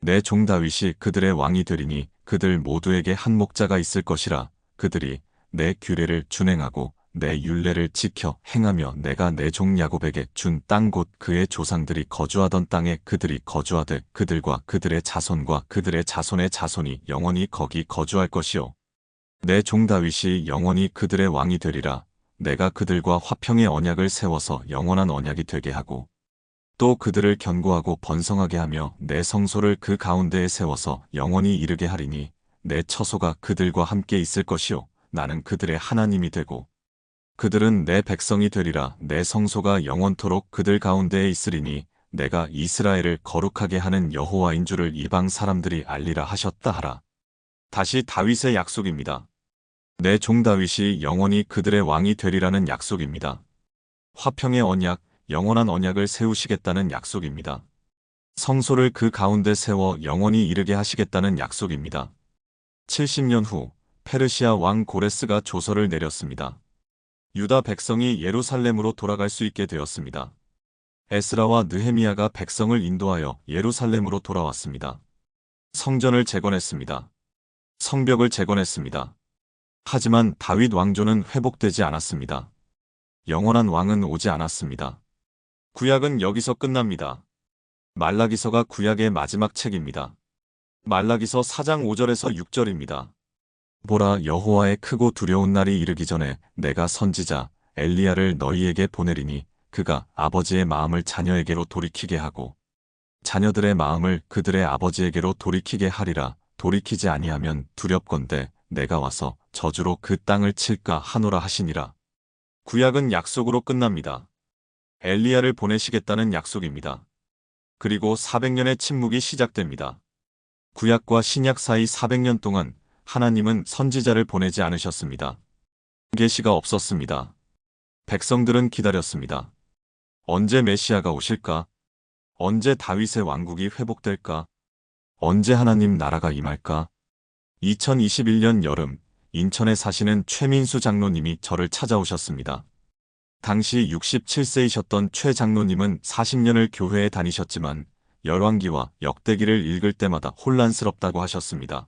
내 종 다윗이 그들의 왕이 되리니 그들 모두에게 한 목자가 있을 것이라. 그들이 내 규례를 준행하고 내 율례를 지켜 행하며 내가 내 종 야곱에게 준 땅 곧 그의 조상들이 거주하던 땅에 그들이 거주하되 그들과 그들의 자손과 그들의 자손의 자손이 영원히 거기 거주할 것이요. 내 종 다윗이 영원히 그들의 왕이 되리라. 내가 그들과 화평의 언약을 세워서 영원한 언약이 되게 하고 또 그들을 견고하고 번성하게 하며 내 성소를 그 가운데에 세워서 영원히 이르게 하리니 내 처소가 그들과 함께 있을 것이요. 나는 그들의 하나님이 되고 그들은 내 백성이 되리라. 내 성소가 영원토록 그들 가운데에 있으리니 내가 이스라엘을 거룩하게 하는 여호와인 줄을 이방 사람들이 알리라 하셨다 하라. 다시 다윗의 약속입니다. 내 종 다윗이 영원히 그들의 왕이 되리라는 약속입니다. 화평의 언약, 영원한 언약을 세우시겠다는 약속입니다. 성소를 그 가운데 세워 영원히 이르게 하시겠다는 약속입니다. 70년 후 페르시아 왕 고레스가 조서를 내렸습니다. 유다 백성이 예루살렘으로 돌아갈 수 있게 되었습니다. 에스라와 느헤미야가 백성을 인도하여 예루살렘으로 돌아왔습니다. 성전을 재건했습니다. 성벽을 재건했습니다. 하지만 다윗 왕조는 회복되지 않았습니다. 영원한 왕은 오지 않았습니다. 구약은 여기서 끝납니다. 말라기서가 구약의 마지막 책입니다. 말라기서 4장 5절에서 6절입니다. 보라, 여호와의 크고 두려운 날이 이르기 전에 내가 선지자 엘리야를 너희에게 보내리니 그가 아버지의 마음을 자녀에게로 돌이키게 하고 자녀들의 마음을 그들의 아버지에게로 돌이키게 하리라. 돌이키지 아니하면 두렵건대 내가 와서 저주로 그 땅을 칠까 하노라 하시니라. 구약은 약속으로 끝납니다. 엘리야를 보내시겠다는 약속입니다. 그리고 400년의 침묵이 시작됩니다. 구약과 신약 사이 400년 동안 하나님은 선지자를 보내지 않으셨습니다. 계시가 없었습니다. 백성들은 기다렸습니다. 언제 메시아가 오실까? 언제 다윗의 왕국이 회복될까? 언제 하나님 나라가 임할까? 2021년 여름, 인천에 사시는 최민수 장로님이 저를 찾아오셨습니다. 당시 67세이셨던 최 장로님은 40년을 교회에 다니셨지만 열왕기와 역대기를 읽을 때마다 혼란스럽다고 하셨습니다.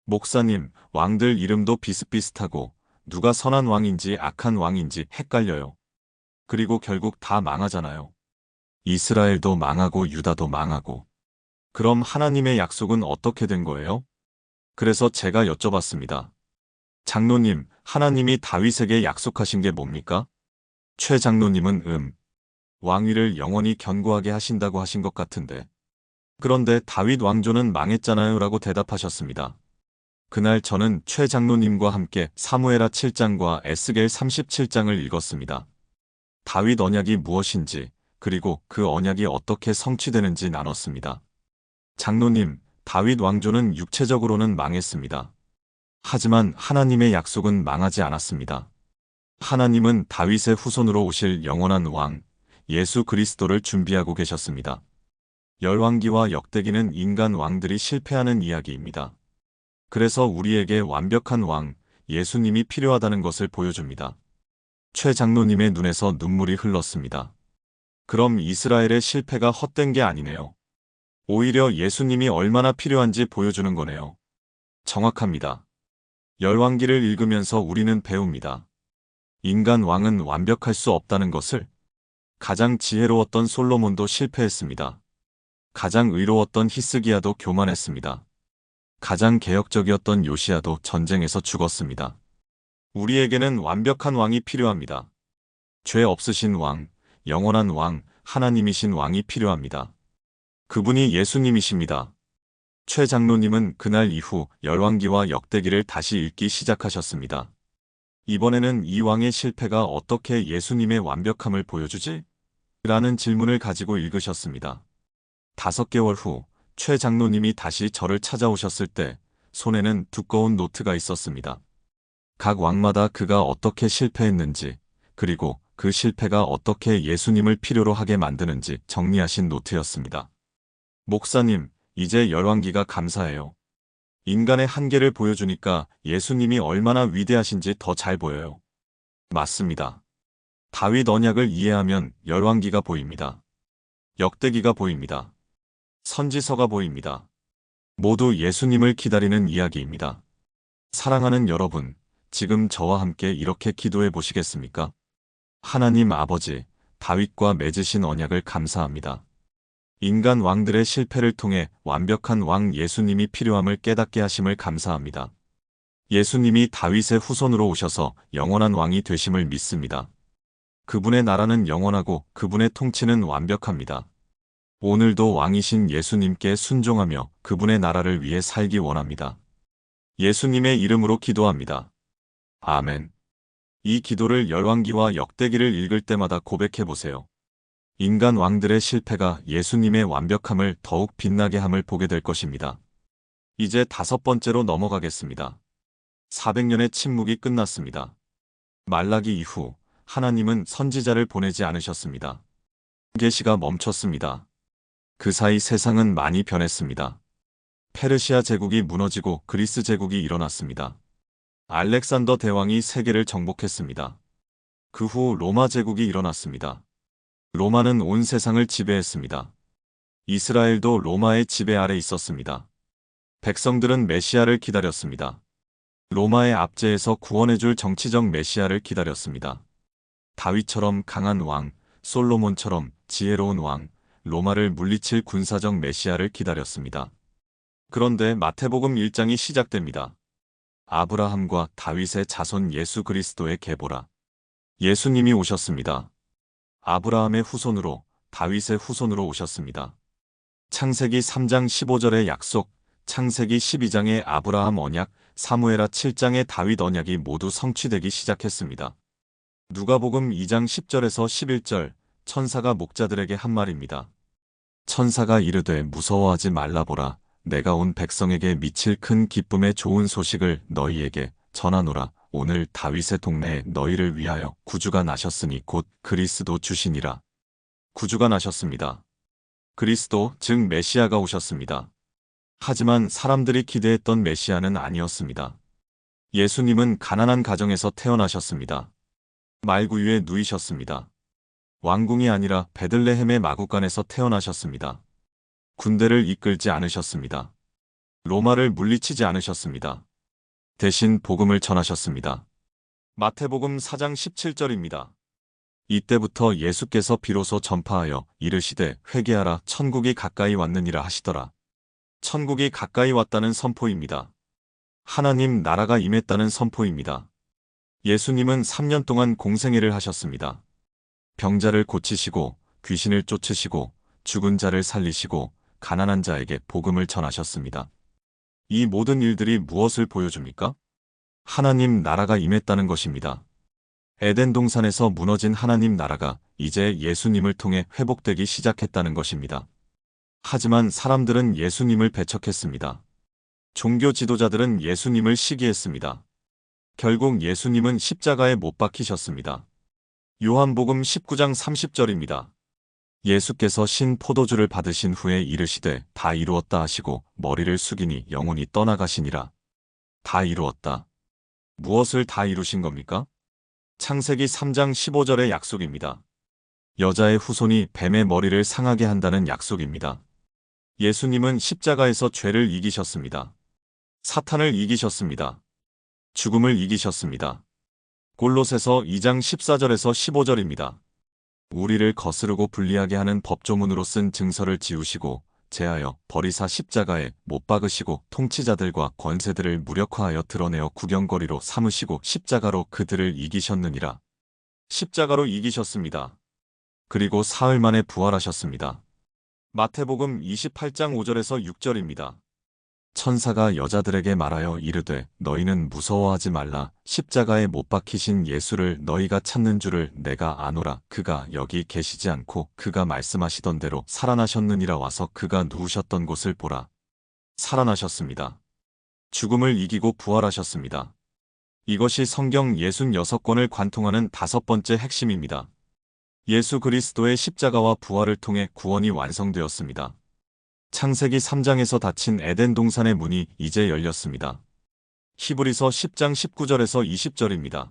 목사님, 왕들 이름도 비슷비슷하고 누가 선한 왕인지 악한 왕인지 헷갈려요. 그리고 결국 다 망하잖아요. 이스라엘도 망하고 유다도 망하고. 그럼 하나님의 약속은 어떻게 된 거예요? 그래서 제가 여쭤봤습니다. 장로님, 하나님이 다윗에게 약속하신 게 뭡니까? 최 장로님은 왕위를 영원히 견고하게 하신다고 하신 것 같은데. 그런데 다윗 왕조는 망했잖아요 라고 대답하셨습니다. 그날 저는 최 장로님과 함께 사무엘하 7장과 에스겔 37장을 읽었습니다. 다윗 언약이 무엇인지 그리고 그 언약이 어떻게 성취되는지 나눴습니다. 장로님, 다윗 왕조는 육체적으로는 망했습니다. 하지만 하나님의 약속은 망하지 않았습니다. 하나님은 다윗의 후손으로 오실 영원한 왕, 예수 그리스도를 준비하고 계셨습니다. 열왕기와 역대기는 인간 왕들이 실패하는 이야기입니다. 그래서 우리에게 완벽한 왕, 예수님이 필요하다는 것을 보여줍니다. 최 장로님의 눈에서 눈물이 흘렀습니다. 그럼 이스라엘의 실패가 헛된 게 아니네요. 오히려 예수님이 얼마나 필요한지 보여주는 거네요. 정확합니다. 열왕기를 읽으면서 우리는 배웁니다. 인간 왕은 완벽할 수 없다는 것을. 가장 지혜로웠던 솔로몬도 실패했습니다. 가장 의로웠던 히스기야도 교만했습니다. 가장 개혁적이었던 요시야도 전쟁에서 죽었습니다. 우리에게는 완벽한 왕이 필요합니다. 죄 없으신 왕, 영원한 왕, 하나님이신 왕이 필요합니다. 그분이 예수님이십니다. 최 장로님은 그날 이후 열왕기와 역대기를 다시 읽기 시작하셨습니다. 이번에는 이 왕의 실패가 어떻게 예수님의 완벽함을 보여주지? 라는 질문을 가지고 읽으셨습니다. 5개월 후 최 장로님이 다시 저를 찾아오셨을 때 손에는 두꺼운 노트가 있었습니다. 각 왕마다 그가 어떻게 실패했는지, 그리고 그 실패가 어떻게 예수님을 필요로 하게 만드는지 정리하신 노트였습니다. 목사님, 이제 열왕기가 감사해요. 인간의 한계를 보여주니까 예수님이 얼마나 위대하신지 더 잘 보여요. 맞습니다. 다윗 언약을 이해하면 열왕기가 보입니다. 역대기가 보입니다. 선지서가 보입니다. 모두 예수님을 기다리는 이야기입니다. 사랑하는 여러분, 지금 저와 함께 이렇게 기도해 보시겠습니까? 하나님 아버지, 다윗과 맺으신 언약을 감사합니다. 인간 왕들의 실패를 통해 완벽한 왕 예수님이 필요함을 깨닫게 하심을 감사합니다. 예수님이 다윗의 후손으로 오셔서 영원한 왕이 되심을 믿습니다. 그분의 나라는 영원하고 그분의 통치는 완벽합니다. 오늘도 왕이신 예수님께 순종하며 그분의 나라를 위해 살기 원합니다. 예수님의 이름으로 기도합니다. 아멘. 이 기도를 열왕기와 역대기를 읽을 때마다 고백해 보세요. 인간 왕들의 실패가 예수님의 완벽함을 더욱 빛나게 함을 보게 될 것입니다. 이제 5번째로 넘어가겠습니다. 400년의 침묵이 끝났습니다. 말라기 이후 하나님은 선지자를 보내지 않으셨습니다. 계시가 멈췄습니다. 그 사이 세상은 많이 변했습니다. 페르시아 제국이 무너지고 그리스 제국이 일어났습니다. 알렉산더 대왕이 세계를 정복했습니다. 그 후 로마 제국이 일어났습니다. 로마는 온 세상을 지배했습니다. 이스라엘도 로마의 지배 아래 있었습니다. 백성들은 메시아를 기다렸습니다. 로마의 압제에서 구원해줄 정치적 메시아를 기다렸습니다. 다윗처럼 강한 왕, 솔로몬처럼 지혜로운 왕, 로마를 물리칠 군사적 메시아를 기다렸습니다. 그런데 마태복음 1장이 시작됩니다. 아브라함과 다윗의 자손 예수 그리스도의 계보라. 예수님이 오셨습니다. 아브라함의 후손으로, 다윗의 후손으로 오셨습니다. 창세기 3장 15절의 약속, 창세기 12장의 아브라함 언약, 사무엘하 7장의 다윗 언약이 모두 성취되기 시작했습니다. 누가복음 2장 10절에서 11절, 천사가 목자들에게 한 말입니다. 천사가 이르되 무서워하지 말라보라. 내가 온 백성에게 미칠 큰 기쁨의 좋은 소식을 너희에게 전하노라. 오늘 다윗의 동네에 너희를 위하여 구주가 나셨으니 곧 그리스도 주시니라. 구주가 나셨습니다. 그리스도, 즉 메시아가 오셨습니다. 하지만 사람들이 기대했던 메시아는 아니었습니다. 예수님은 가난한 가정에서 태어나셨습니다. 말구유에 누이셨습니다. 왕궁이 아니라 베들레헴의 마구간에서 태어나셨습니다. 군대를 이끌지 않으셨습니다. 로마를 물리치지 않으셨습니다. 대신 복음을 전하셨습니다. 마태복음 4장 17절입니다. 이때부터 예수께서 비로소 전파하여 이르시되 회개하라 천국이 가까이 왔느니라 하시더라. 천국이 가까이 왔다는 선포입니다. 하나님 나라가 임했다는 선포입니다. 예수님은 3년 동안 공생애를 하셨습니다. 병자를 고치시고 귀신을 쫓으시고 죽은 자를 살리시고 가난한 자에게 복음을 전하셨습니다. 이 모든 일들이 무엇을 보여줍니까? 하나님 나라가 임했다는 것입니다. 에덴 동산에서 무너진 하나님 나라가 이제 예수님을 통해 회복되기 시작했다는 것입니다. 하지만 사람들은 예수님을 배척했습니다. 종교 지도자들은 예수님을 시기했습니다. 결국 예수님은 십자가에 못 박히셨습니다. 요한복음 19장 30절입니다. 예수께서 신 포도주를 받으신 후에 이르시되 다 이루었다 하시고 머리를 숙이니 영혼이 떠나가시니라. 다 이루었다. 무엇을 다 이루신 겁니까? 창세기 3장 15절의 약속입니다. 여자의 후손이 뱀의 머리를 상하게 한다는 약속입니다. 예수님은 십자가에서 죄를 이기셨습니다. 사탄을 이기셨습니다. 죽음을 이기셨습니다. 골로새서 2장 14절에서 15절입니다. 우리를 거스르고 불리하게 하는 법조문으로 쓴 증서를 지우시고 제하여 버리사 십자가에 못 박으시고 통치자들과 권세들을 무력화하여 드러내어 구경거리로 삼으시고 십자가로 그들을 이기셨느니라. 십자가로 이기셨습니다. 그리고 사흘 만에 부활하셨습니다. 마태복음 28장 5절에서 6절입니다. 천사가 여자들에게 말하여 이르되 너희는 무서워하지 말라. 십자가에 못 박히신 예수를 너희가 찾는 줄을 내가 아노라. 그가 여기 계시지 않고 그가 말씀하시던 대로 살아나셨느니라. 와서 그가 누우셨던 곳을 보라. 살아나셨습니다. 죽음을 이기고 부활하셨습니다. 이것이 성경 66권을 관통하는 다섯 번째 핵심입니다. 예수 그리스도의 십자가와 부활을 통해 구원이 완성되었습니다. 창세기 3장에서 닫힌 에덴 동산의 문이 이제 열렸습니다. 히브리서 10장 19절에서 20절입니다.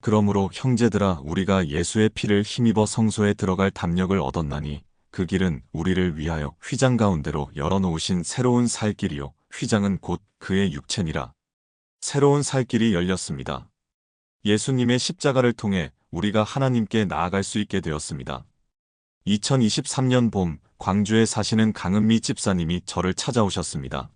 그러므로 형제들아 우리가 예수의 피를 힘입어 성소에 들어갈 담력을 얻었나니 그 길은 우리를 위하여 휘장 가운데로 열어놓으신 새로운 살 길이요 휘장은 곧 그의 육체니라. 새로운 살 길이 열렸습니다. 예수님의 십자가를 통해 우리가 하나님께 나아갈 수 있게 되었습니다. 2023년 봄 광주에 사시는 강은미 집사님이 저를 찾아오셨습니다.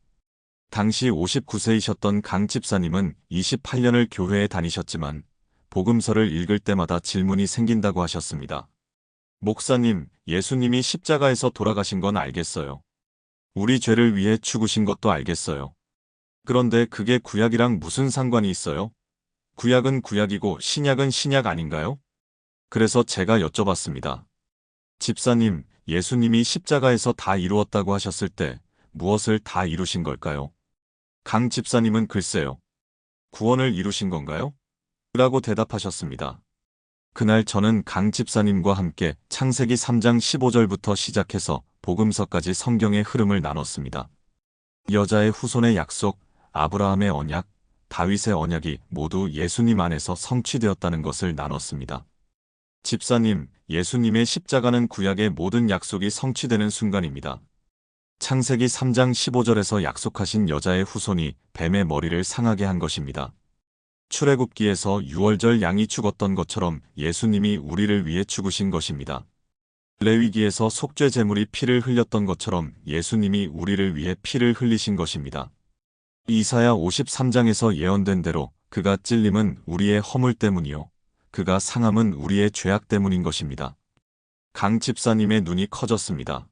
당시 59세이셨던 강 집사님은 28년을 교회에 다니셨지만 복음서를 읽을 때마다 질문이 생긴다고 하셨습니다. 목사님, 예수님이 십자가에서 돌아가신 건 알겠어요. 우리 죄를 위해 죽으신 것도 알겠어요. 그런데 그게 구약이랑 무슨 상관이 있어요? 구약은 구약이고 신약은 신약 아닌가요? 그래서 제가 여쭤봤습니다. 집사님, 예수님이 십자가에서 다 이루었다고 하셨을 때 무엇을 다 이루신 걸까요? 강 집사님은 글쎄요. 구원을 이루신 건가요? 라고 대답하셨습니다. 그날 저는 강 집사님과 함께 창세기 3장 15절부터 시작해서 복음서까지 성경의 흐름을 나눴습니다. 여자의 후손의 약속, 아브라함의 언약, 다윗의 언약이 모두 예수님 안에서 성취되었다는 것을 나눴습니다. 집사님, 예수님의 십자가는 구약의 모든 약속이 성취되는 순간입니다. 창세기 3장 15절에서 약속하신 여자의 후손이 뱀의 머리를 상하게 한 것입니다. 출애굽기에서 유월절 양이 죽었던 것처럼 예수님이 우리를 위해 죽으신 것입니다. 레위기에서 속죄 제물이 피를 흘렸던 것처럼 예수님이 우리를 위해 피를 흘리신 것입니다. 이사야 53장에서 예언된 대로 그가 찔림은 우리의 허물 때문이요 그가 상함은 우리의 죄악 때문인 것입니다. 강 집사님의 눈이 커졌습니다.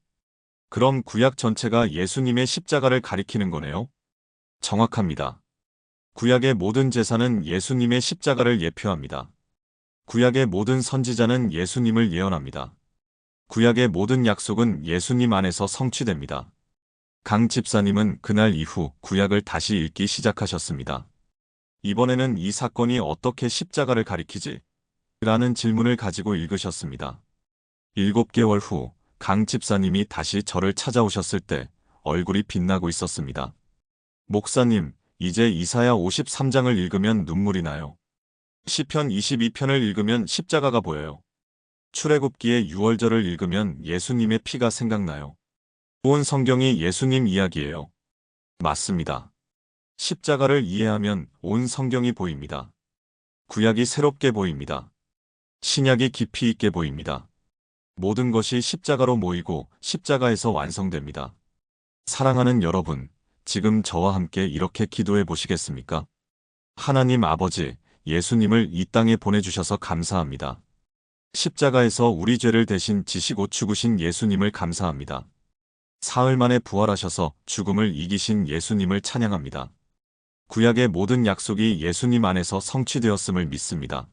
그럼 구약 전체가 예수님의 십자가를 가리키는 거네요? 정확합니다. 구약의 모든 제사는 예수님의 십자가를 예표합니다. 구약의 모든 선지자는 예수님을 예언합니다. 구약의 모든 약속은 예수님 안에서 성취됩니다. 강 집사님은 그날 이후 구약을 다시 읽기 시작하셨습니다. 이번에는 이 사건이 어떻게 십자가를 가리키지? 라는 질문을 가지고 읽으셨습니다. 7개월 후 강 집사님이 다시 저를 찾아오셨을 때 얼굴이 빛나고 있었습니다. 목사님, 이제 이사야 53장을 읽으면 눈물이 나요. 시편 22편을 읽으면 십자가가 보여요. 출애굽기의 유월절을 읽으면 예수님의 피가 생각나요. 온 성경이 예수님 이야기예요. 맞습니다. 십자가를 이해하면 온 성경이 보입니다. 구약이 새롭게 보입니다. 신약이 깊이 있게 보입니다. 모든 것이 십자가로 모이고 십자가에서 완성됩니다. 사랑하는 여러분, 지금 저와 함께 이렇게 기도해 보시겠습니까? 하나님 아버지, 예수님을 이 땅에 보내주셔서 감사합니다. 십자가에서 우리 죄를 대신 지시고 죽으신 예수님을 감사합니다. 사흘 만에 부활하셔서 죽음을 이기신 예수님을 찬양합니다. 구약의 모든 약속이 예수님 안에서 성취되었음을 믿습니다.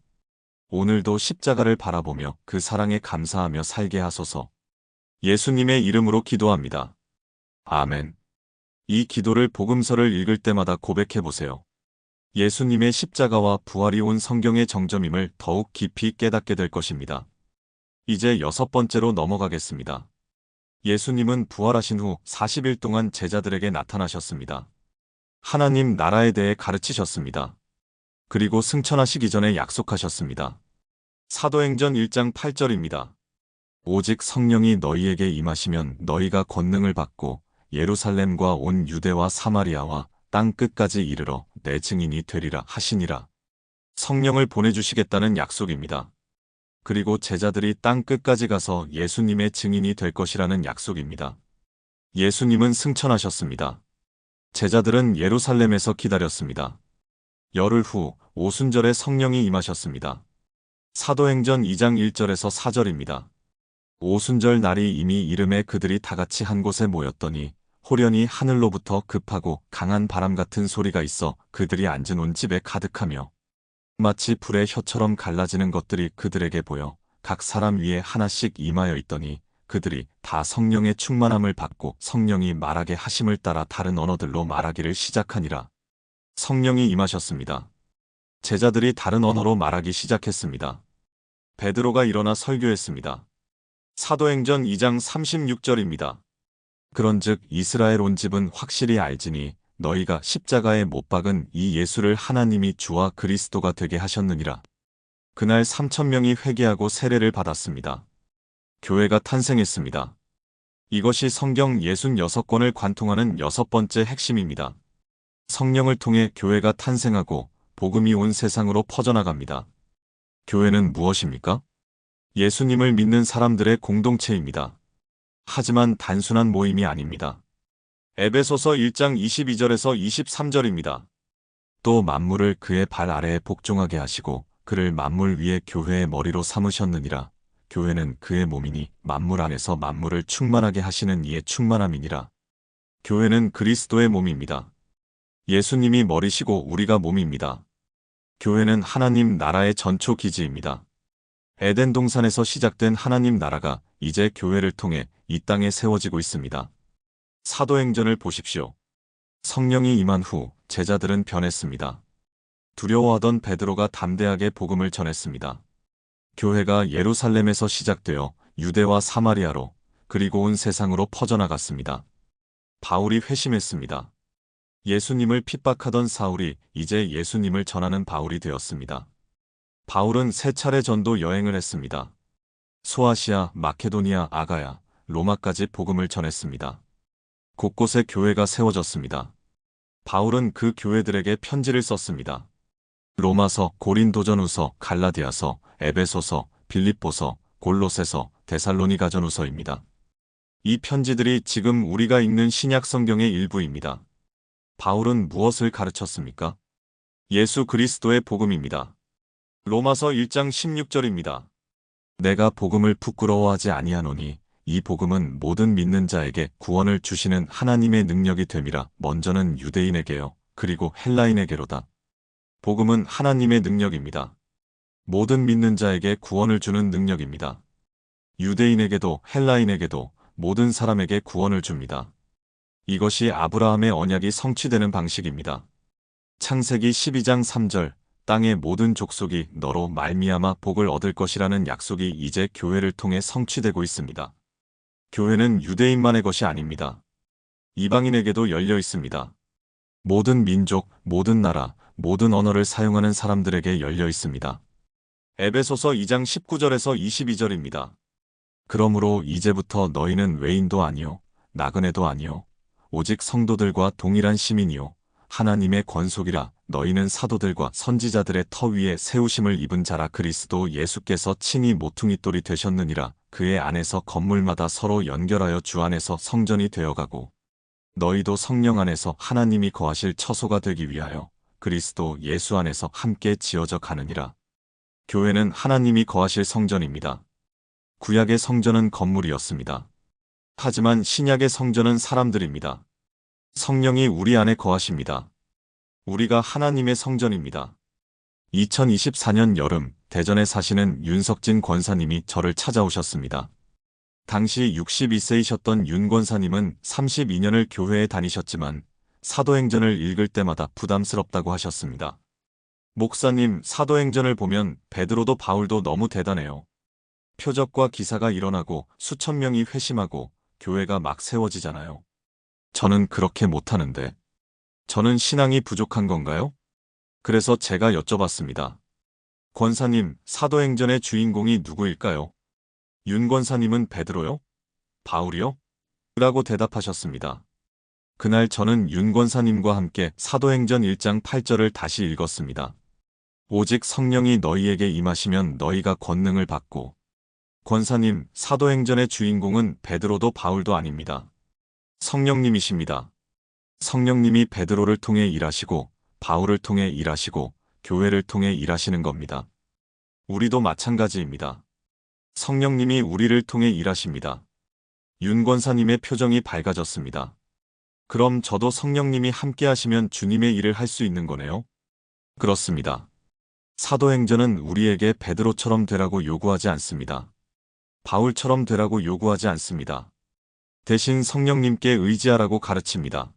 오늘도 십자가를 바라보며 그 사랑에 감사하며 살게 하소서. 예수님의 이름으로 기도합니다. 아멘. 이 기도를 복음서를 읽을 때마다 고백해 보세요. 예수님의 십자가와 부활이 온 성경의 정점임을 더욱 깊이 깨닫게 될 것입니다. 이제 6번째로 넘어가겠습니다. 예수님은 부활하신 후 40일 동안 제자들에게 나타나셨습니다. 하나님 나라에 대해 가르치셨습니다. 그리고 승천하시기 전에 약속하셨습니다. 사도행전 1장 8절입니다. 오직 성령이 너희에게 임하시면 너희가 권능을 받고 예루살렘과 온 유대와 사마리아와 땅 끝까지 이르러 내 증인이 되리라 하시니라. 성령을 보내주시겠다는 약속입니다. 그리고 제자들이 땅 끝까지 가서 예수님의 증인이 될 것이라는 약속입니다. 예수님은 승천하셨습니다. 제자들은 예루살렘에서 기다렸습니다. 열흘 후 오순절에 성령이 임하셨습니다. 사도행전 2장 1절에서 4절입니다. 오순절 날이 이미 이름에 그들이 다같이 한 곳에 모였더니 호련히 하늘로부터 급하고 강한 바람 같은 소리가 있어 그들이 앉은 온 집에 가득하며 마치 불의 혀처럼 갈라지는 것들이 그들에게 보여 각 사람 위에 하나씩 임하여 있더니 그들이 다 성령의 충만함을 받고 성령이 말하게 하심을 따라 다른 언어들로 말하기를 시작하니라. 성령이 임하셨습니다. 제자들이 다른 언어로 말하기 시작했습니다. 베드로가 일어나 설교했습니다. 사도행전 2장 36절입니다. 그런즉 이스라엘 온 집은 확실히 알지니 너희가 십자가에 못 박은 이 예수를 하나님이 주와 그리스도가 되게 하셨느니라. 그날 3,000명이 회개하고 세례를 받았습니다. 교회가 탄생했습니다. 이것이 성경 66권을 관통하는 6번째 핵심입니다. 성령을 통해 교회가 탄생하고 복음이 온 세상으로 퍼져나갑니다. 교회는 무엇입니까? 예수님을 믿는 사람들의 공동체입니다. 하지만 단순한 모임이 아닙니다. 에베소서 1장 22절에서 23절입니다. 또 만물을 그의 발 아래에 복종하게 하시고 그를 만물 위에 교회의 머리로 삼으셨느니라. 교회는 그의 몸이니 만물 안에서 만물을 충만하게 하시는 이의 충만함이니라. 교회는 그리스도의 몸입니다. 예수님이 머리시고 우리가 몸입니다. 교회는 하나님 나라의 전초 기지입니다. 에덴 동산에서 시작된 하나님 나라가 이제 교회를 통해 이 땅에 세워지고 있습니다. 사도행전을 보십시오. 성령이 임한 후 제자들은 변했습니다. 두려워하던 베드로가 담대하게 복음을 전했습니다. 교회가 예루살렘에서 시작되어 유대와 사마리아로 그리고 온 세상으로 퍼져나갔습니다. 바울이 회심했습니다. 예수님을 핍박하던 사울이 이제 예수님을 전하는 바울이 되었습니다. 바울은 3차례 전도 여행을 했습니다. 소아시아, 마케도니아, 아가야, 로마까지 복음을 전했습니다. 곳곳에 교회가 세워졌습니다. 바울은 그 교회들에게 편지를 썼습니다. 로마서, 고린도전후서, 갈라디아서, 에베소서, 빌립보서, 골로새서, 데살로니가전후서입니다. 이 편지들이 지금 우리가 읽는 신약 성경의 일부입니다. 바울은 무엇을 가르쳤습니까? 예수 그리스도의 복음입니다. 로마서 1장 16절입니다. 내가 복음을 부끄러워하지 아니하노니 이 복음은 모든 믿는 자에게 구원을 주시는 하나님의 능력이 됨이라. 먼저는 유대인에게요. 그리고 헬라인에게로다. 복음은 하나님의 능력입니다. 모든 믿는 자에게 구원을 주는 능력입니다. 유대인에게도 헬라인에게도 모든 사람에게 구원을 줍니다. 이것이 아브라함의 언약이 성취되는 방식입니다. 창세기 12장 3절 땅의 모든 족속이 너로 말미암아 복을 얻을 것이라는 약속이 이제 교회를 통해 성취되고 있습니다. 교회는 유대인만의 것이 아닙니다. 이방인에게도 열려 있습니다. 모든 민족, 모든 나라, 모든 언어를 사용하는 사람들에게 열려 있습니다. 에베소서 2장 19절에서 22절입니다. 그러므로 이제부터 너희는 외인도 아니요 나그네도 아니요 오직 성도들과 동일한 시민이요 하나님의 권속이라. 너희는 사도들과 선지자들의 터 위에 세우심을 입은 자라. 그리스도 예수께서 친히 모퉁이돌이 되셨느니라. 그의 안에서 건물마다 서로 연결하여 주 안에서 성전이 되어가고 너희도 성령 안에서 하나님이 거하실 처소가 되기 위하여 그리스도 예수 안에서 함께 지어져 가느니라. 교회는 하나님이 거하실 성전입니다. 구약의 성전은 건물이었습니다. 하지만 신약의 성전은 사람들입니다. 성령이 우리 안에 거하십니다. 우리가 하나님의 성전입니다. 2024년 여름 대전에 사시는 윤석진 권사님이 저를 찾아오셨습니다. 당시 62세이셨던 윤 권사님은 32년을 교회에 다니셨지만 사도행전을 읽을 때마다 부담스럽다고 하셨습니다. 목사님, 사도행전을 보면 베드로도 바울도 너무 대단해요. 표적과 기사가 일어나고 수천 명이 회심하고 교회가 막 세워지잖아요. 저는 그렇게 못하는데 저는 신앙이 부족한 건가요? 그래서 제가 여쭤봤습니다. 권사님, 사도행전의 주인공이 누구일까요? 윤 권사님은 베드로요? 바울이요? 라고 대답하셨습니다. 그날 저는 윤 권사님과 함께 사도행전 1장 8절을 다시 읽었습니다. 오직 성령이 너희에게 임하시면 너희가 권능을 받고. 권사님, 사도행전의 주인공은 베드로도 바울도 아닙니다. 성령님이십니다. 성령님이 베드로를 통해 일하시고 바울을 통해 일하시고 교회를 통해 일하시는 겁니다. 우리도 마찬가지입니다. 성령님이 우리를 통해 일하십니다. 윤 권사님의 표정이 밝아졌습니다. 그럼 저도 성령님이 함께 하시면 주님의 일을 할 수 있는 거네요? 그렇습니다. 사도행전은 우리에게 베드로처럼 되라고 요구하지 않습니다. 바울처럼 되라고 요구하지 않습니다. 대신 성령님께 의지하라고 가르칩니다.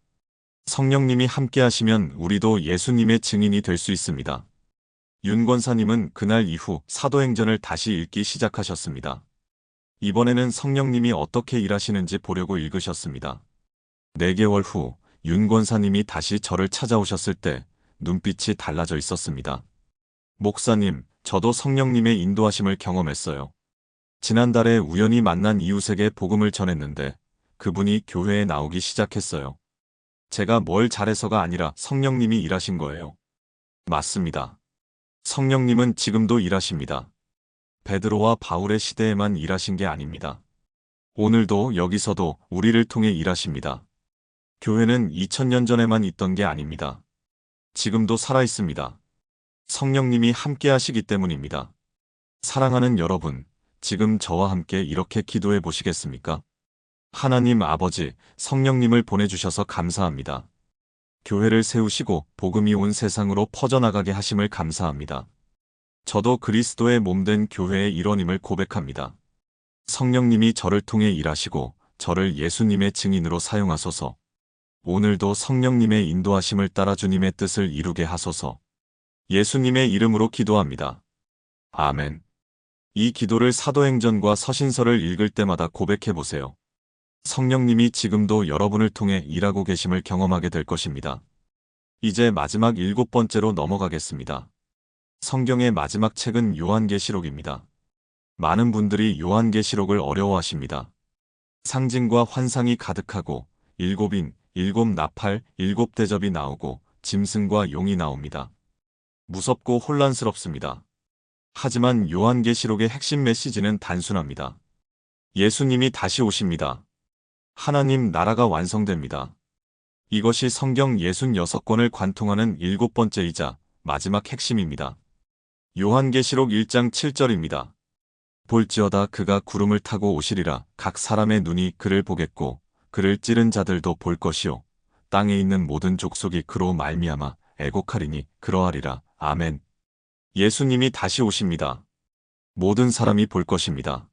성령님이 함께 하시면 우리도 예수님의 증인이 될 수 있습니다. 윤 권사님은 그날 이후 사도행전을 다시 읽기 시작하셨습니다. 이번에는 성령님이 어떻게 일하시는지 보려고 읽으셨습니다. 4개월 후 윤 권사님이 다시 저를 찾아오셨을 때 눈빛이 달라져 있었습니다. 목사님, 저도 성령님의 인도하심을 경험했어요. 지난달에 우연히 만난 이웃에게 복음을 전했는데 그분이 교회에 나오기 시작했어요. 제가 뭘 잘해서가 아니라 성령님이 일하신 거예요. 맞습니다. 성령님은 지금도 일하십니다. 베드로와 바울의 시대에만 일하신 게 아닙니다. 오늘도 여기서도 우리를 통해 일하십니다. 교회는 2000년 전에만 있던 게 아닙니다. 지금도 살아있습니다. 성령님이 함께 하시기 때문입니다. 사랑하는 여러분, 지금 저와 함께 이렇게 기도해 보시겠습니까? 하나님 아버지, 성령님을 보내주셔서 감사합니다. 교회를 세우시고 복음이 온 세상으로 퍼져나가게 하심을 감사합니다. 저도 그리스도의 몸된 교회의 일원임을 고백합니다. 성령님이 저를 통해 일하시고 저를 예수님의 증인으로 사용하소서. 오늘도 성령님의 인도하심을 따라 주님의 뜻을 이루게 하소서. 예수님의 이름으로 기도합니다. 아멘. 이 기도를 사도행전과 서신서를 읽을 때마다 고백해 보세요. 성령님이 지금도 여러분을 통해 일하고 계심을 경험하게 될 것입니다. 이제 마지막 7번째로 넘어가겠습니다. 성경의 마지막 책은 요한계시록입니다. 많은 분들이 요한계시록을 어려워하십니다. 상징과 환상이 가득하고 7인, 7나팔, 7대접이 나오고 짐승과 용이 나옵니다. 무섭고 혼란스럽습니다. 하지만 요한계시록의 핵심 메시지는 단순합니다. 예수님이 다시 오십니다. 하나님 나라가 완성됩니다. 이것이 성경 66권을 관통하는 7번째이자 마지막 핵심입니다. 요한계시록 1장 7절입니다. 볼지어다 그가 구름을 타고 오시리라. 각 사람의 눈이 그를 보겠고 그를 찌른 자들도 볼 것이요 땅에 있는 모든 족속이 그로 말미암아 애곡하리니 그러하리라. 아멘. 예수님이 다시 오십니다. 모든 사람이 볼 것입니다.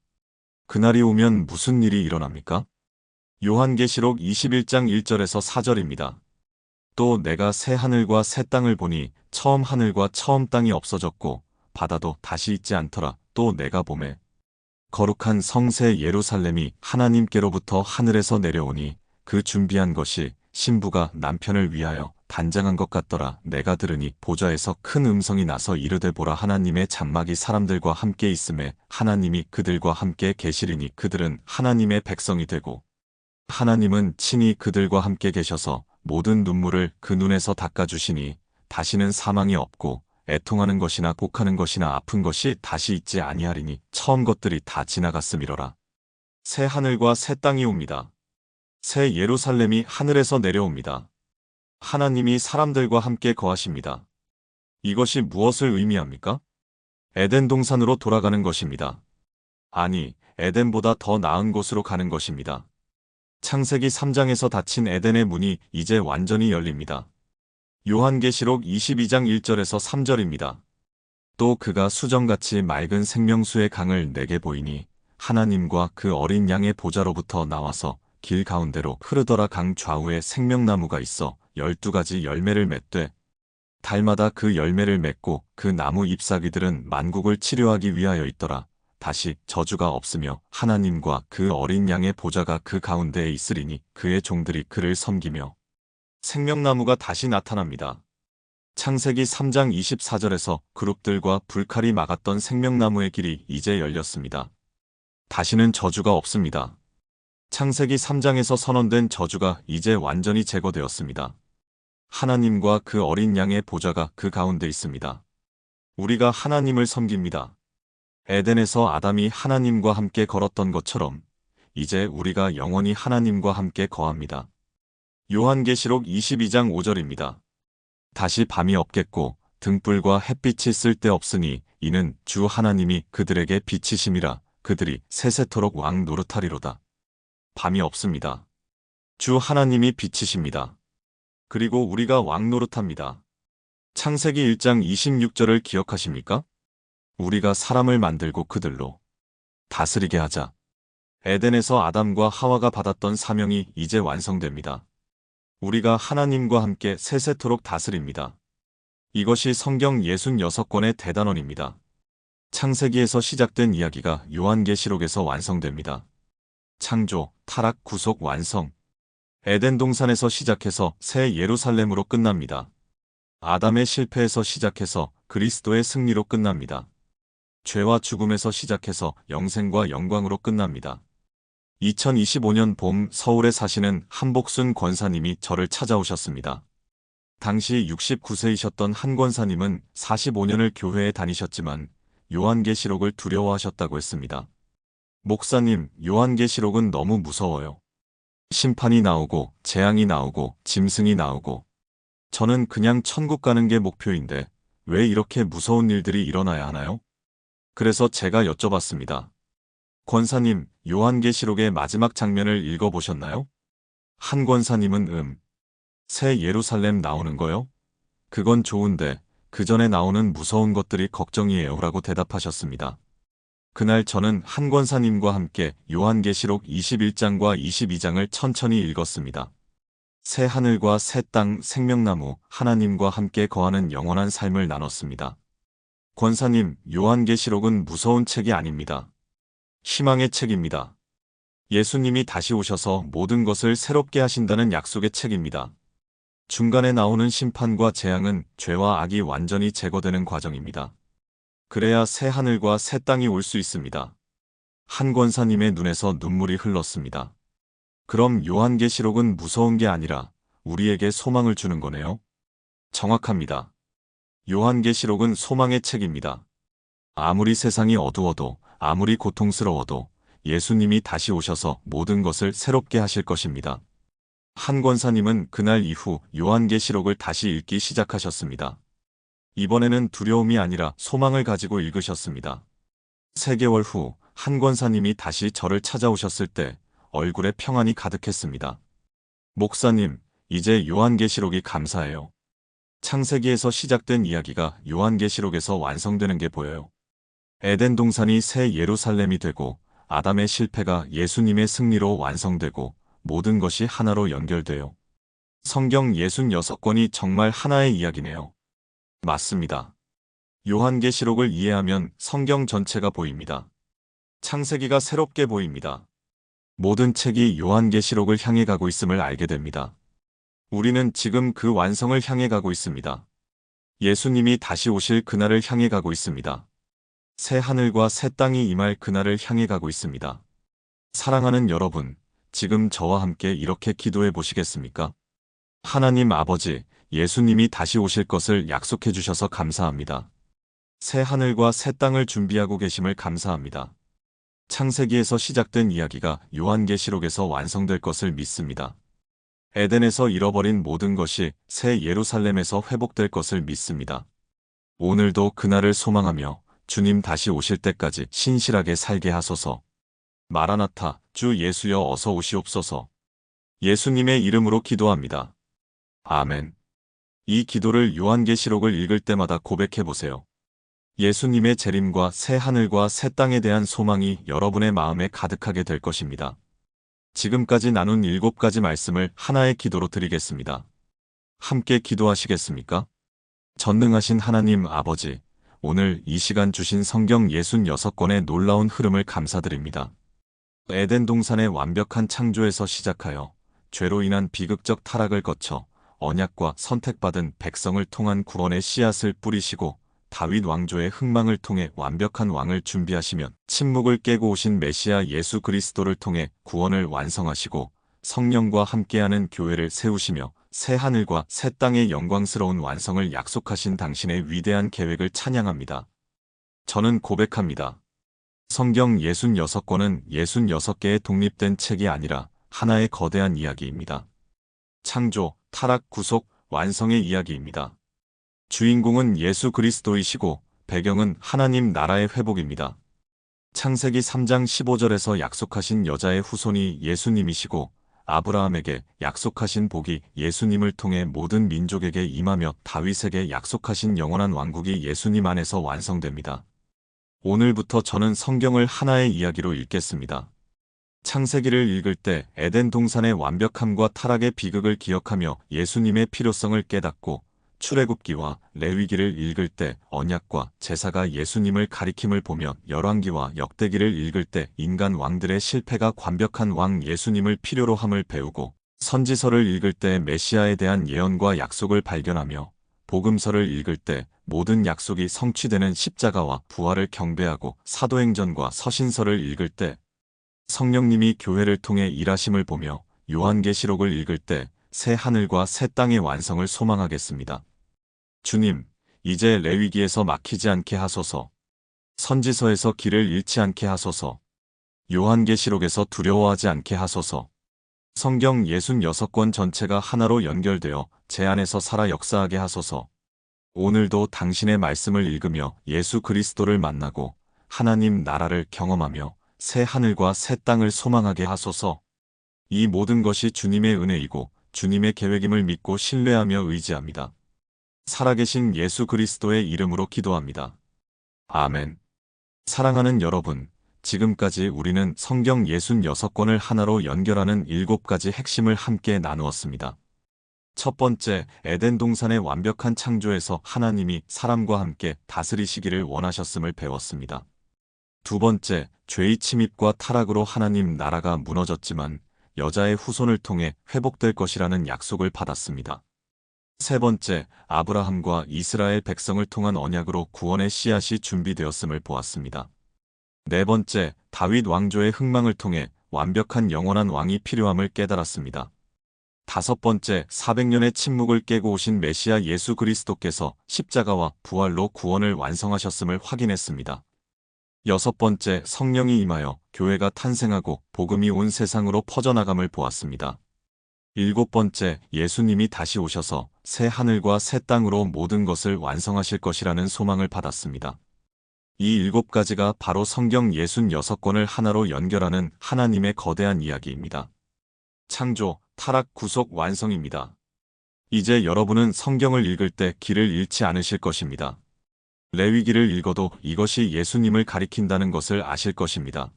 그날이 오면 무슨 일이 일어납니까? 요한계시록 21장 1절에서 4절입니다. 또 내가 새 하늘과 새 땅을 보니 처음 하늘과 처음 땅이 없어졌고 바다도 다시 있지 않더라. 또 내가 보매 거룩한 성새 예루살렘이 하나님께로부터 하늘에서 내려오니 그 준비한 것이 신부가 남편을 위하여 단장한 것 같더라. 내가 들으니 보좌에서 큰 음성이 나서 이르되 보라 하나님의 장막이 사람들과 함께 있음에 하나님이 그들과 함께 계시리니 그들은 하나님의 백성이 되고 하나님은 친히 그들과 함께 계셔서 모든 눈물을 그 눈에서 닦아주시니 다시는 사망이 없고 애통하는 것이나 곡하는 것이나 아픈 것이 다시 있지 아니하리니 처음 것들이 다 지나갔음이로라. 새 하늘과 새 땅이 옵니다. 새 예루살렘이 하늘에서 내려옵니다. 하나님이 사람들과 함께 거하십니다. 이것이 무엇을 의미합니까? 에덴 동산으로 돌아가는 것입니다. 아니, 에덴보다 더 나은 곳으로 가는 것입니다. 창세기 3장에서 닫힌 에덴의 문이 이제 완전히 열립니다. 요한계시록 22장 1절에서 3절입니다. 또 그가 수정같이 맑은 생명수의 강을 내게 보이니 하나님과 그 어린 양의 보좌로부터 나와서 길 가운데로 흐르더라. 강 좌우에 생명나무가 있어 12가지 열매를 맺되 달마다 그 열매를 맺고 그 나무 잎사귀들은 만국을 치료하기 위하여 있더라. 다시 저주가 없으며 하나님과 그 어린 양의 보좌가 그 가운데에 있으리니 그의 종들이 그를 섬기며 생명나무가 다시 나타납니다. 창세기 3장 24절에서 그룹들과 불칼이 막았던 생명나무의 길이 이제 열렸습니다. 다시는 저주가 없습니다. 창세기 3장에서 선언된 저주가 이제 완전히 제거되었습니다. 하나님과 그 어린 양의 보좌가 그 가운데 있습니다. 우리가 하나님을 섬깁니다. 에덴에서 아담이 하나님과 함께 걸었던 것처럼 이제 우리가 영원히 하나님과 함께 거합니다. 요한계시록 22장 5절입니다. 다시 밤이 없겠고 등불과 햇빛이 쓸데없으니 이는 주 하나님이 그들에게 빛이심이라. 그들이 세세토록 왕 노릇하리로다. 밤이 없습니다. 주 하나님이 빛이십니다. 그리고 우리가 왕 노릇합니다. 창세기 1장 26절을 기억하십니까? 우리가 사람을 만들고 그들로 다스리게 하자. 에덴에서 아담과 하와가 받았던 사명이 이제 완성됩니다. 우리가 하나님과 함께 세세토록 다스립니다. 이것이 성경 66권의 대단원입니다. 창세기에서 시작된 이야기가 요한계시록에서 완성됩니다. 창조, 타락, 구속, 완성. 에덴 동산에서 시작해서 새 예루살렘으로 끝납니다. 아담의 실패에서 시작해서 그리스도의 승리로 끝납니다. 죄와 죽음에서 시작해서 영생과 영광으로 끝납니다. 2025년 봄 서울에 사시는 한복순 권사님이 저를 찾아오셨습니다. 당시 69세이셨던 한 권사님은 45년을 교회에 다니셨지만 요한계시록을 두려워하셨다고 했습니다. 목사님, 요한계시록은 너무 무서워요. 심판이 나오고 재앙이 나오고 짐승이 나오고 저는 그냥 천국 가는 게 목표인데 왜 이렇게 무서운 일들이 일어나야 하나요? 그래서 제가 여쭤봤습니다. 권사님, 요한계시록의 마지막 장면을 읽어보셨나요? 한 권사님은 새 예루살렘 나오는 거요? 그건 좋은데 그 전에 나오는 무서운 것들이 걱정이에요 라고 대답하셨습니다. 그날 저는 한 권사님과 함께 요한계시록 21장과 22장을 천천히 읽었습니다. 새 하늘과 새 땅, 생명나무, 하나님과 함께 거하는 영원한 삶을 나눴습니다. 권사님, 요한계시록은 무서운 책이 아닙니다. 희망의 책입니다. 예수님이 다시 오셔서 모든 것을 새롭게 하신다는 약속의 책입니다. 중간에 나오는 심판과 재앙은 죄와 악이 완전히 제거되는 과정입니다. 그래야 새 하늘과 새 땅이 올 수 있습니다. 한 권사님의 눈에서 눈물이 흘렀습니다. 그럼 요한계시록은 무서운 게 아니라 우리에게 소망을 주는 거네요. 정확합니다. 요한계시록은 소망의 책입니다. 아무리 세상이 어두워도 아무리 고통스러워도 예수님이 다시 오셔서 모든 것을 새롭게 하실 것입니다. 한 권사님은 그날 이후 요한계시록을 다시 읽기 시작하셨습니다. 이번에는 두려움이 아니라 소망을 가지고 읽으셨습니다. 3개월 후 한 권사님이 다시 저를 찾아오셨을 때 얼굴에 평안이 가득했습니다. 목사님, 이제 요한계시록이 감사해요. 창세기에서 시작된 이야기가 요한계시록에서 완성되는 게 보여요. 에덴 동산이 새 예루살렘이 되고 아담의 실패가 예수님의 승리로 완성되고 모든 것이 하나로 연결돼요. 성경 66권이 정말 하나의 이야기네요. 맞습니다. 요한계시록을 이해하면 성경 전체가 보입니다. 창세기가 새롭게 보입니다. 모든 책이 요한계시록을 향해 가고 있음을 알게 됩니다. 우리는 지금 그 완성을 향해 가고 있습니다. 예수님이 다시 오실 그날을 향해 가고 있습니다. 새 하늘과 새 땅이 임할 그날을 향해 가고 있습니다. 사랑하는 여러분, 지금 저와 함께 이렇게 기도해 보시겠습니까? 하나님 아버지, 예수님이 다시 오실 것을 약속해 주셔서 감사합니다. 새 하늘과 새 땅을 준비하고 계심을 감사합니다. 창세기에서 시작된 이야기가 요한계시록에서 완성될 것을 믿습니다. 에덴에서 잃어버린 모든 것이 새 예루살렘에서 회복될 것을 믿습니다. 오늘도 그날을 소망하며 주님 다시 오실 때까지 신실하게 살게 하소서. 마라나타, 주 예수여 어서 오시옵소서. 예수님의 이름으로 기도합니다. 아멘. 이 기도를 요한계시록을 읽을 때마다 고백해 보세요. 예수님의 재림과 새 하늘과 새 땅에 대한 소망이 여러분의 마음에 가득하게 될 것입니다. 지금까지 나눈 7가지 말씀을 하나의 기도로 드리겠습니다. 함께 기도하시겠습니까? 전능하신 하나님 아버지, 오늘 이 시간 주신 성경 66권의 놀라운 흐름을 감사드립니다. 에덴 동산의 완벽한 창조에서 시작하여 죄로 인한 비극적 타락을 거쳐 언약과 선택받은 백성을 통한 구원의 씨앗을 뿌리시고 다윗 왕조의 흥망을 통해 완벽한 왕을 준비하시면 침묵을 깨고 오신 메시아 예수 그리스도를 통해 구원을 완성하시고 성령과 함께하는 교회를 세우시며 새 하늘과 새 땅의 영광스러운 완성을 약속하신 당신의 위대한 계획을 찬양합니다. 저는 고백합니다. 성경 66권은 66개의 독립된 책이 아니라 하나의 거대한 이야기입니다. 창조, 타락, 구속, 완성의 이야기입니다. 주인공은 예수 그리스도이시고 배경은 하나님 나라의 회복입니다. 창세기 3장 15절에서 약속하신 여자의 후손이 예수님이시고 아브라함에게 약속하신 복이 예수님을 통해 모든 민족에게 임하며 다윗에게 약속하신 영원한 왕국이 예수님 안에서 완성됩니다. 오늘부터 저는 성경을 하나의 이야기로 읽겠습니다. 창세기를 읽을 때 에덴 동산의 완벽함과 타락의 비극을 기억하며 예수님의 필요성을 깨닫고 출애굽기와 레위기를 읽을 때 언약과 제사가 예수님을 가리킴을 보며 열왕기와 역대기를 읽을 때 인간 왕들의 실패가 완벽한 왕 예수님을 필요로 함을 배우고 선지서를 읽을 때 메시아에 대한 예언과 약속을 발견하며 복음서를 읽을 때 모든 약속이 성취되는 십자가와 부활을 경배하고 사도행전과 서신서를 읽을 때 성령님이 교회를 통해 일하심을 보며 요한계시록을 읽을 때 새 하늘과 새 땅의 완성을 소망하겠습니다. 주님, 이제 레위기에서 막히지 않게 하소서. 선지서에서 길을 잃지 않게 하소서. 요한계시록에서 두려워하지 않게 하소서. 성경 66권 전체가 하나로 연결되어 제 안에서 살아 역사하게 하소서. 오늘도 당신의 말씀을 읽으며 예수 그리스도를 만나고 하나님 나라를 경험하며 새 하늘과 새 땅을 소망하게 하소서. 이 모든 것이 주님의 은혜이고 주님의 계획임을 믿고 신뢰하며 의지합니다. 살아계신 예수 그리스도의 이름으로 기도합니다. 아멘. 사랑하는 여러분, 지금까지 우리는 성경 66권을 하나로 연결하는 7가지 핵심을 함께 나누었습니다. 첫 번째, 에덴 동산의 완벽한 창조에서 하나님이 사람과 함께 다스리시기를 원하셨음을 배웠습니다. 두 번째, 죄의 침입과 타락으로 하나님 나라가 무너졌지만 여자의 후손을 통해 회복될 것이라는 약속을 받았습니다. 세 번째, 아브라함과 이스라엘 백성을 통한 언약으로 구원의 씨앗이 준비되었음을 보았습니다. 네 번째, 다윗 왕조의 흥망을 통해 완벽한 영원한 왕이 필요함을 깨달았습니다. 다섯 번째, 400년의 침묵을 깨고 오신 메시아 예수 그리스도께서 십자가와 부활로 구원을 완성하셨음을 확인했습니다. 여섯 번째, 성령이 임하여 교회가 탄생하고 복음이 온 세상으로 퍼져나감을 보았습니다. 일곱 번째, 예수님이 다시 오셔서 새 하늘과 새 땅으로 모든 것을 완성하실 것이라는 소망을 받았습니다. 이 7가지가 바로 성경 66권을 하나로 연결하는 하나님의 거대한 이야기입니다. 창조, 타락, 구속, 완성입니다. 이제 여러분은 성경을 읽을 때 길을 잃지 않으실 것입니다. 레위기를 읽어도 이것이 예수님을 가리킨다는 것을 아실 것입니다.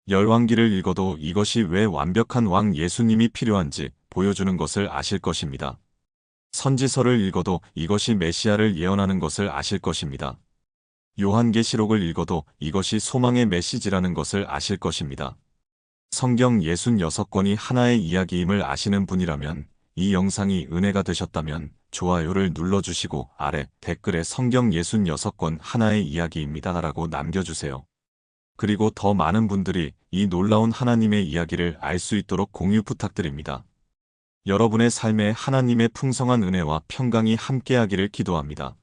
열왕기를 읽어도 이것이 왜 완벽한 왕 예수님이 필요한지 보여주는 것을 아실 것입니다. 선지서를 읽어도 이것이 메시아를 예언하는 것을 아실 것입니다. 요한계시록을 읽어도 이것이 소망의 메시지라는 것을 아실 것입니다. 성경 66권이 하나의 이야기임을 아시는 분이라면 이 영상이 은혜가 되셨다면 좋아요를 눌러주시고 아래 댓글에 성경 66권 하나의 이야기입니다 라고 남겨주세요. 그리고 더 많은 분들이 이 놀라운 하나님의 이야기를 알 수 있도록 공유 부탁드립니다. 여러분의 삶에 하나님의 풍성한 은혜와 평강이 함께하기를 기도합니다.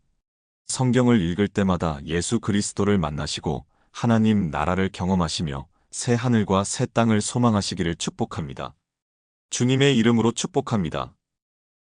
성경을 읽을 때마다 예수 그리스도를 만나시고 하나님 나라를 경험하시며 새 하늘과 새 땅을 소망하시기를 축복합니다. 주님의 이름으로 축복합니다.